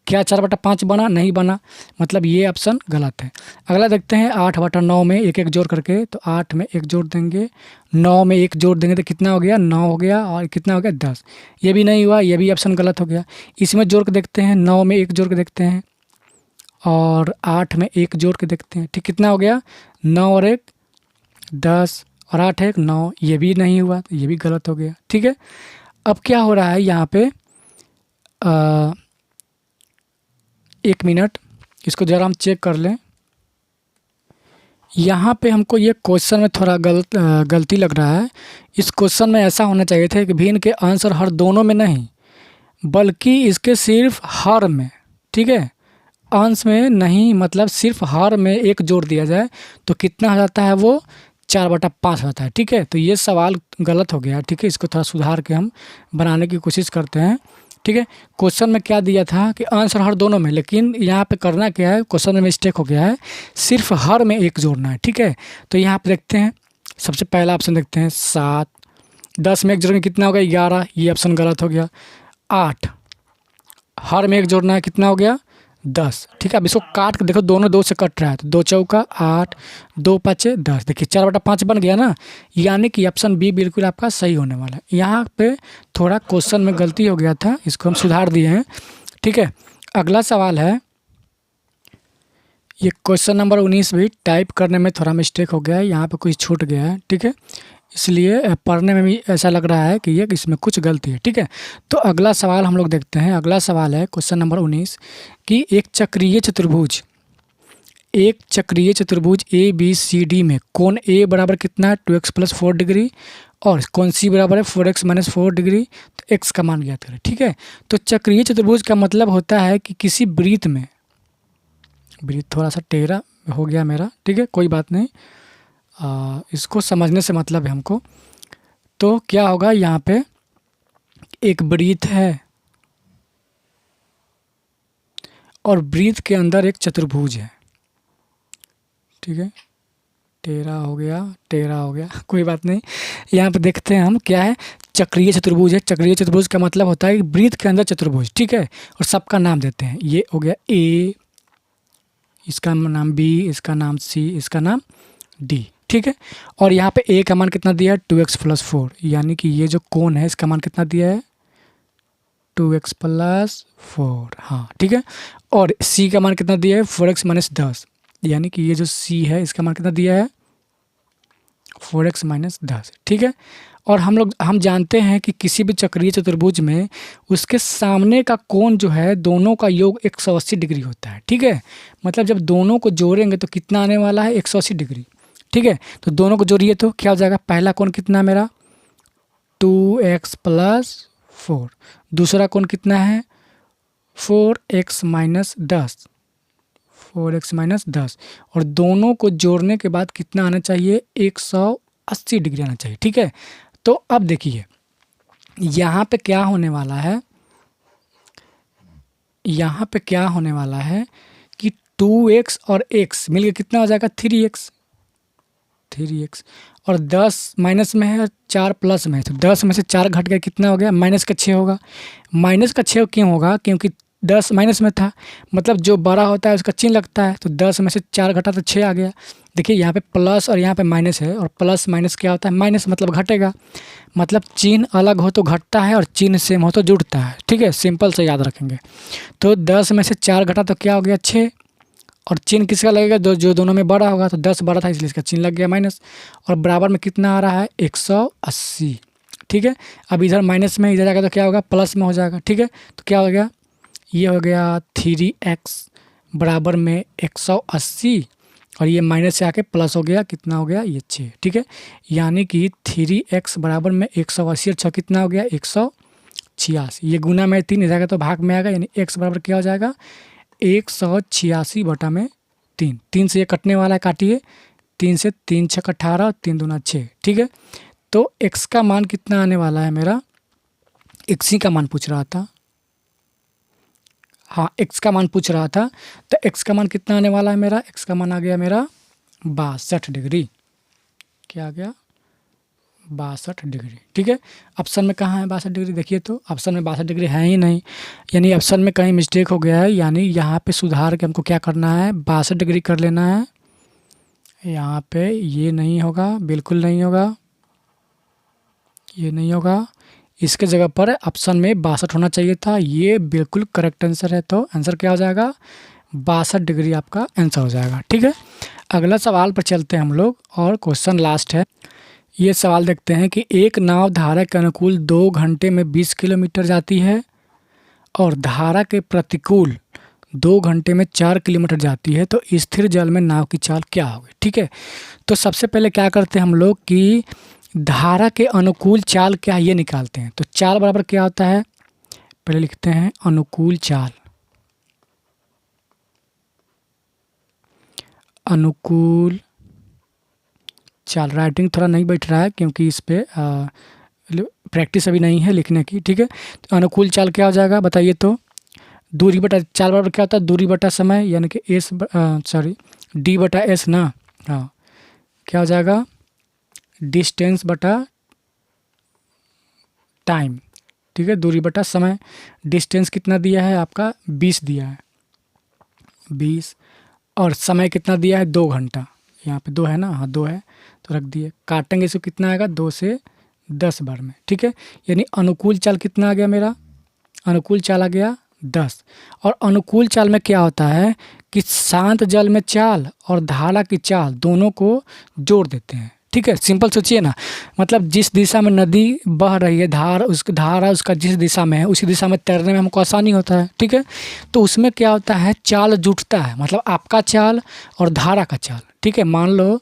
क्या 4/5 बना, नहीं बना, मतलब ये ऑप्शन गलत है। अगला देखते हैं 8/9 में 1 जोड़ करके, तो 8 में 1 जोड़ देंगे, 9 में 1 जोड़ देंगे तो कितना हो गया 9 हो गया, और कितना हो गया 10। ये भी नहीं हुआ, ये भी ऑप्शन गलत हो गया। इसमें जोड़ के देखते हैं, 9 में 1 जोड़ के देखते हैं और 8 में 1 जोड़ के देखते हैं। ठीक, कितना हो गया 9 और 1 10 और 8 1 9, ये भी नहीं हुआ, तो ये भी गलत हो गया। ठीक है, अब क्या हो रहा है यहाँ पे 1 मिनट, इसको ज़रा हम चेक कर लें। यहाँ पे हमको ये क्वेश्चन में थोड़ा गलती लग रहा है। इस क्वेश्चन में ऐसा होना चाहिए था कि भिन्न के अंश और हर दोनों में नहीं, बल्कि इसके सिर्फ हर में। ठीक है, अंश में नहीं, मतलब सिर्फ हर में 1 जोड़ दिया जाए तो कितना हो जाता है, वो 4/5 होता है। ठीक है, तो ये सवाल गलत हो गया। ठीक है, इसको थोड़ा सुधार के हम बनाने की कोशिश करते हैं। ठीक है, क्वेश्चन में क्या दिया था कि अंश और हर दोनों में, लेकिन यहाँ पे करना क्या है, क्वेश्चन में मिस्टेक हो गया है, सिर्फ हर में 1 जोड़ना है। ठीक है, तो यहाँ पे देखते हैं, सबसे पहला ऑप्शन देखते हैं 7, 10 में 1 जोड़ेंगे कितना हो गया 11, ये ऑप्शन गलत हो गया। 8 हर में 1 जोड़ना है, कितना हो गया 10। ठीक है, अब इसको काट के देखो, दोनों 2 से कट रहा है, तो 2 चौका 8 2 5 10, देखिए 4/5 बन गया ना, यानी कि ऑप्शन बी बिल्कुल आपका सही होने वाला है। यहाँ पे थोड़ा क्वेश्चन में गलती हो गया था, इसको हम सुधार दिए हैं। ठीक है, अगला सवाल है, ये क्वेश्चन नंबर 19 भी टाइप करने में थोड़ा मिस्टेक हो गया है, यहाँ पे कुछ छूट गया है। ठीक है, इसलिए पढ़ने में भी ऐसा लग रहा है कि ये इसमें कुछ गलती है। ठीक है, तो अगला सवाल हम लोग देखते हैं। अगला सवाल है क्वेश्चन नंबर 19 कि एक चक्रीय चतुर्भुज ए बी सी डी में कोण ए बराबर कितना है 2x + 4 डिग्री और कोण सी बराबर है 4x - 4 डिग्री। तो x का मान ज्ञात करें। ठीक है, तो चक्रीय चतुर्भुज का मतलब होता है कि किसी वृत्त में, वृत्त थोड़ा सा टेढ़ा हो गया मेरा, ठीक है कोई बात नहीं, इसको समझने से मतलब है हमको। तो क्या होगा, यहाँ पे एक वृत्त है और वृत्त के अंदर एक चतुर्भुज है। ठीक है, टेढ़ा हो गया कोई बात नहीं। यहाँ पे देखते हैं हम क्या है, चक्रीय चतुर्भुज है। चक्रीय चतुर्भुज का मतलब होता है वृत्त के अंदर चतुर्भुज। ठीक है, और सबका नाम देते हैं। ये हो गया ए, इसका नाम बी, इसका नाम सी, इसका नाम डी। ठीक है, और यहाँ पे ए का मान कितना दिया है 2x + 4, यानी कि ये जो कोण है इसका मान कितना दिया है 2x + 4। हाँ ठीक है, और सी का मान कितना दिया है 4x - 10, यानी कि ये जो सी है इसका मान कितना दिया है 4x - 10। ठीक है, और हम जानते हैं कि किसी भी चक्रीय चतुर्भुज में उसके सामने का कोण जो है दोनों का योग 180 डिग्री होता है। ठीक है, मतलब जब दोनों को जोड़ेंगे तो कितना आने वाला है 180 डिग्री। ठीक है, तो दोनों को जोड़िए तो क्या हो जाएगा, पहला कोण कितना है मेरा 2x + 4, दूसरा कोण कितना है 4x - 10, 4x - 10, और दोनों को जोड़ने के बाद कितना आना चाहिए 180 डिग्री आना चाहिए। ठीक है, तो अब देखिए यहाँ पे क्या होने वाला है, यहाँ पे क्या होने वाला है कि 2x और x मिलकर कितना हो जाएगा 3x, और 10 माइनस में है 4 प्लस में है, तो 10 में से 4 घट गया कितना हो गया -6 होगा। -6 क्यों होगा, क्योंकि 10 माइनस में था, मतलब जो बड़ा होता है उसका चिन्ह लगता है, तो 10 में से 4 घटा तो 6 आ गया। देखिए यहाँ पे प्लस और यहाँ पे माइनस है, और प्लस माइनस क्या होता है, माइनस मतलब घटेगा, मतलब चिन्ह अलग हो तो घटता है और चिन्ह सेम हो तो जुड़ता है। ठीक है, सिंपल से याद रखेंगे। तो 10 में से 4 घटा तो क्या हो गया 6, और चिन्ह किसका लगेगा जो दोनों में बड़ा होगा, तो 10 बड़ा था इसलिए इसका चिन्ह लग गया माइनस, और बराबर में कितना आ रहा है 180। ठीक है, अब इधर माइनस में इधर जाएगा तो क्या होगा प्लस में हो जाएगा। ठीक है, तो क्या हो गया, ये हो गया 3x बराबर में 180, और ये माइनस से आके प्लस हो गया, कितना हो गया ये 6। ठीक है, यानी कि 3x बराबर में 180 और 6 कितना हो गया 186। ये गुना में 3 जाएगा तो भाग में आएगा, यानी x बराबर क्या हो जाएगा 186 बटा में 3। 3 से ये कटने वाला है, काटिए, 3 से 3 × 6 = 18, 3 दूना 6। ठीक है, तो x का मान कितना आने वाला है मेरा, x का मान पूछ रहा था, हाँ x का मान पूछ रहा था, तो x का मान कितना आने वाला है मेरा, x का मान आ गया मेरा 62 डिग्री। क्या आ गया 62 डिग्री। ठीक है, ऑप्शन में कहाँ है 62 डिग्री, देखिए तो ऑप्शन में 62 डिग्री है ही नहीं, यानी ऑप्शन में कहीं मिस्टेक हो गया है, यानी यहाँ पे सुधार के हमको क्या करना है 62 डिग्री कर लेना है। यहाँ पे ये नहीं होगा, बिल्कुल नहीं होगा, ये नहीं होगा, इसके जगह पर ऑप्शन में 62 होना चाहिए था, ये बिल्कुल करेक्ट आंसर है। तो आंसर क्या हो जाएगा 62 डिग्री आपका आंसर हो जाएगा। ठीक है, अगला सवाल पर चलते हैं हम लोग, और क्वेश्चन लास्ट है। ये सवाल देखते हैं कि एक नाव धारा के अनुकूल 2 घंटे में 20 किलोमीटर जाती है और धारा के प्रतिकूल 2 घंटे में 4 किलोमीटर जाती है, तो स्थिर जल में नाव की चाल क्या होगी। ठीक है, तो सबसे पहले क्या करते हैं हम लोग कि धारा के अनुकूल चाल क्या है ये निकालते हैं। तो चाल बराबर क्या होता है, पहले लिखते हैं अनुकूल चाल, अनुकूल चाल, राइटिंग थोड़ा नहीं बैठ रहा है क्योंकि इस पे प्रैक्टिस अभी नहीं है लिखने की। ठीक है, तो अनुकूल चाल क्या हो जाएगा बताइए, तो दूरी बटा चाल बराबर क्या होता है दूरी बटा समय, यानी कि d बटा s ना, हाँ क्या हो जाएगा डिस्टेंस बटा टाइम। ठीक है, दूरी बटा समय, डिस्टेंस कितना दिया है आपका 20 दिया है 20, और समय कितना दिया है 2 घंटा, यहाँ पे 2 है ना, हाँ 2 है तो रख दिए, काटेंगे इसको कितना आएगा 2 से 10 बार में। ठीक है, यानी अनुकूल चाल कितना आ गया मेरा, अनुकूल चाल आ गया 10। और अनुकूल चाल में क्या होता है कि शांत जल में चाल और धारा की चाल दोनों को जोड़ देते हैं। ठीक है, सिंपल सोचिए ना, मतलब जिस दिशा में नदी बह रही है, धारा उसका जिस दिशा में है उसी दिशा में तैरने में हमको आसानी होता है। ठीक है, तो उसमें क्या होता है, चाल जुटता है, मतलब आपका चाल और धारा का चाल। ठीक है, मान लो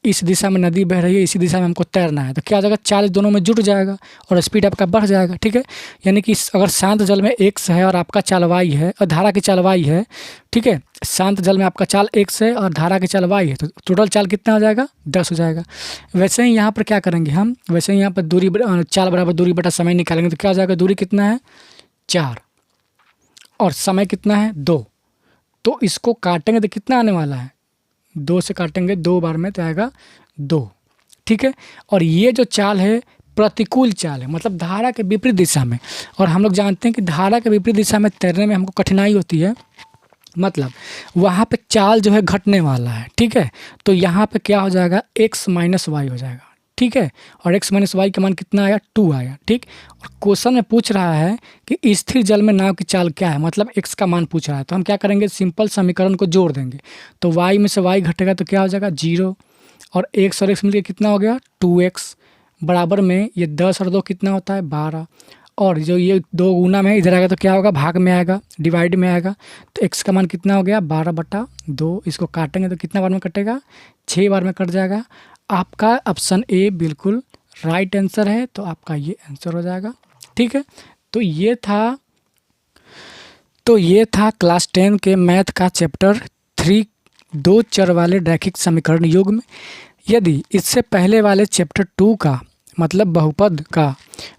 इस दिशा में नदी बह रही है, इसी दिशा में हमको तैरना है, तो क्या हो जाएगा, चाल दोनों में जुट जाएगा और स्पीड आपका बढ़ जाएगा। ठीक है, यानी कि अगर शांत जल में x है और आपका चाल y है और धारा की चाल y है, ठीक है, शांत जल में आपका चाल x है और धारा की चाल y है, तो टोटल चाल कितना हो जाएगा, 10 हो जाएगा। वैसे ही यहाँ पर क्या करेंगे हम, वैसे ही यहाँ पर चाल बराबर दूरी बटा समय निकालेंगे, तो क्या हो जाएगा, दूरी कितना है 4 और समय कितना है 2, तो इसको काटेंगे तो कितना आने वाला है, 2 से काटेंगे 2 बार में तो आएगा 2। ठीक है, और ये जो चाल है प्रतिकूल चाल है, मतलब धारा के विपरीत दिशा में, और हम लोग जानते हैं कि धारा के विपरीत दिशा में तैरने में हमको कठिनाई होती है, मतलब वहाँ पे चाल जो है घटने वाला है। ठीक है, तो यहाँ पे क्या हो जाएगा, x माइनस वाई हो जाएगा। ठीक है, और x माइनस वाई का मान कितना आया, 2 आया। ठीक, और क्वेश्चन में पूछ रहा है कि स्थिर जल में नाव की चाल क्या है, मतलब x का मान पूछ रहा है, तो हम क्या करेंगे, सिंपल समीकरण को जोड़ देंगे, तो y में से y घटेगा तो क्या हो जाएगा 0, और x और x मिलकर कितना हो गया 2x, बराबर में ये 10 और 2 कितना होता है 12, और जो ये 2 गुना में इधर आएगा तो क्या होगा, भाग में आएगा, डिवाइड में आएगा, तो x का मान कितना हो गया 12/2। इसको काटेंगे तो कितना बार में कटेगा, 6 बार में कट जाएगा। आपका ऑप्शन ए बिल्कुल राइट आंसर है, तो आपका ये आंसर हो जाएगा। ठीक है, तो ये था क्लास 10 के मैथ का चैप्टर 3 2 चर वाले रैखिक समीकरण युग्म में। यदि इससे पहले वाले चैप्टर 2 का मतलब बहुपद का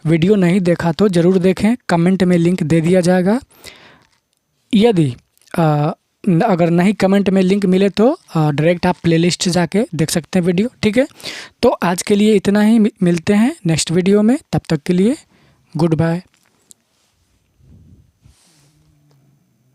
वीडियो नहीं देखा तो ज़रूर देखें, कमेंट में लिंक दे दिया जाएगा। यदि अगर नहीं कमेंट में लिंक मिले तो डायरेक्ट आप प्लेलिस्ट जाके देख सकते हैं वीडियो। ठीक है, तो आज के लिए इतना ही, मिलते हैं नेक्स्ट वीडियो में, तब तक के लिए गुड बाय।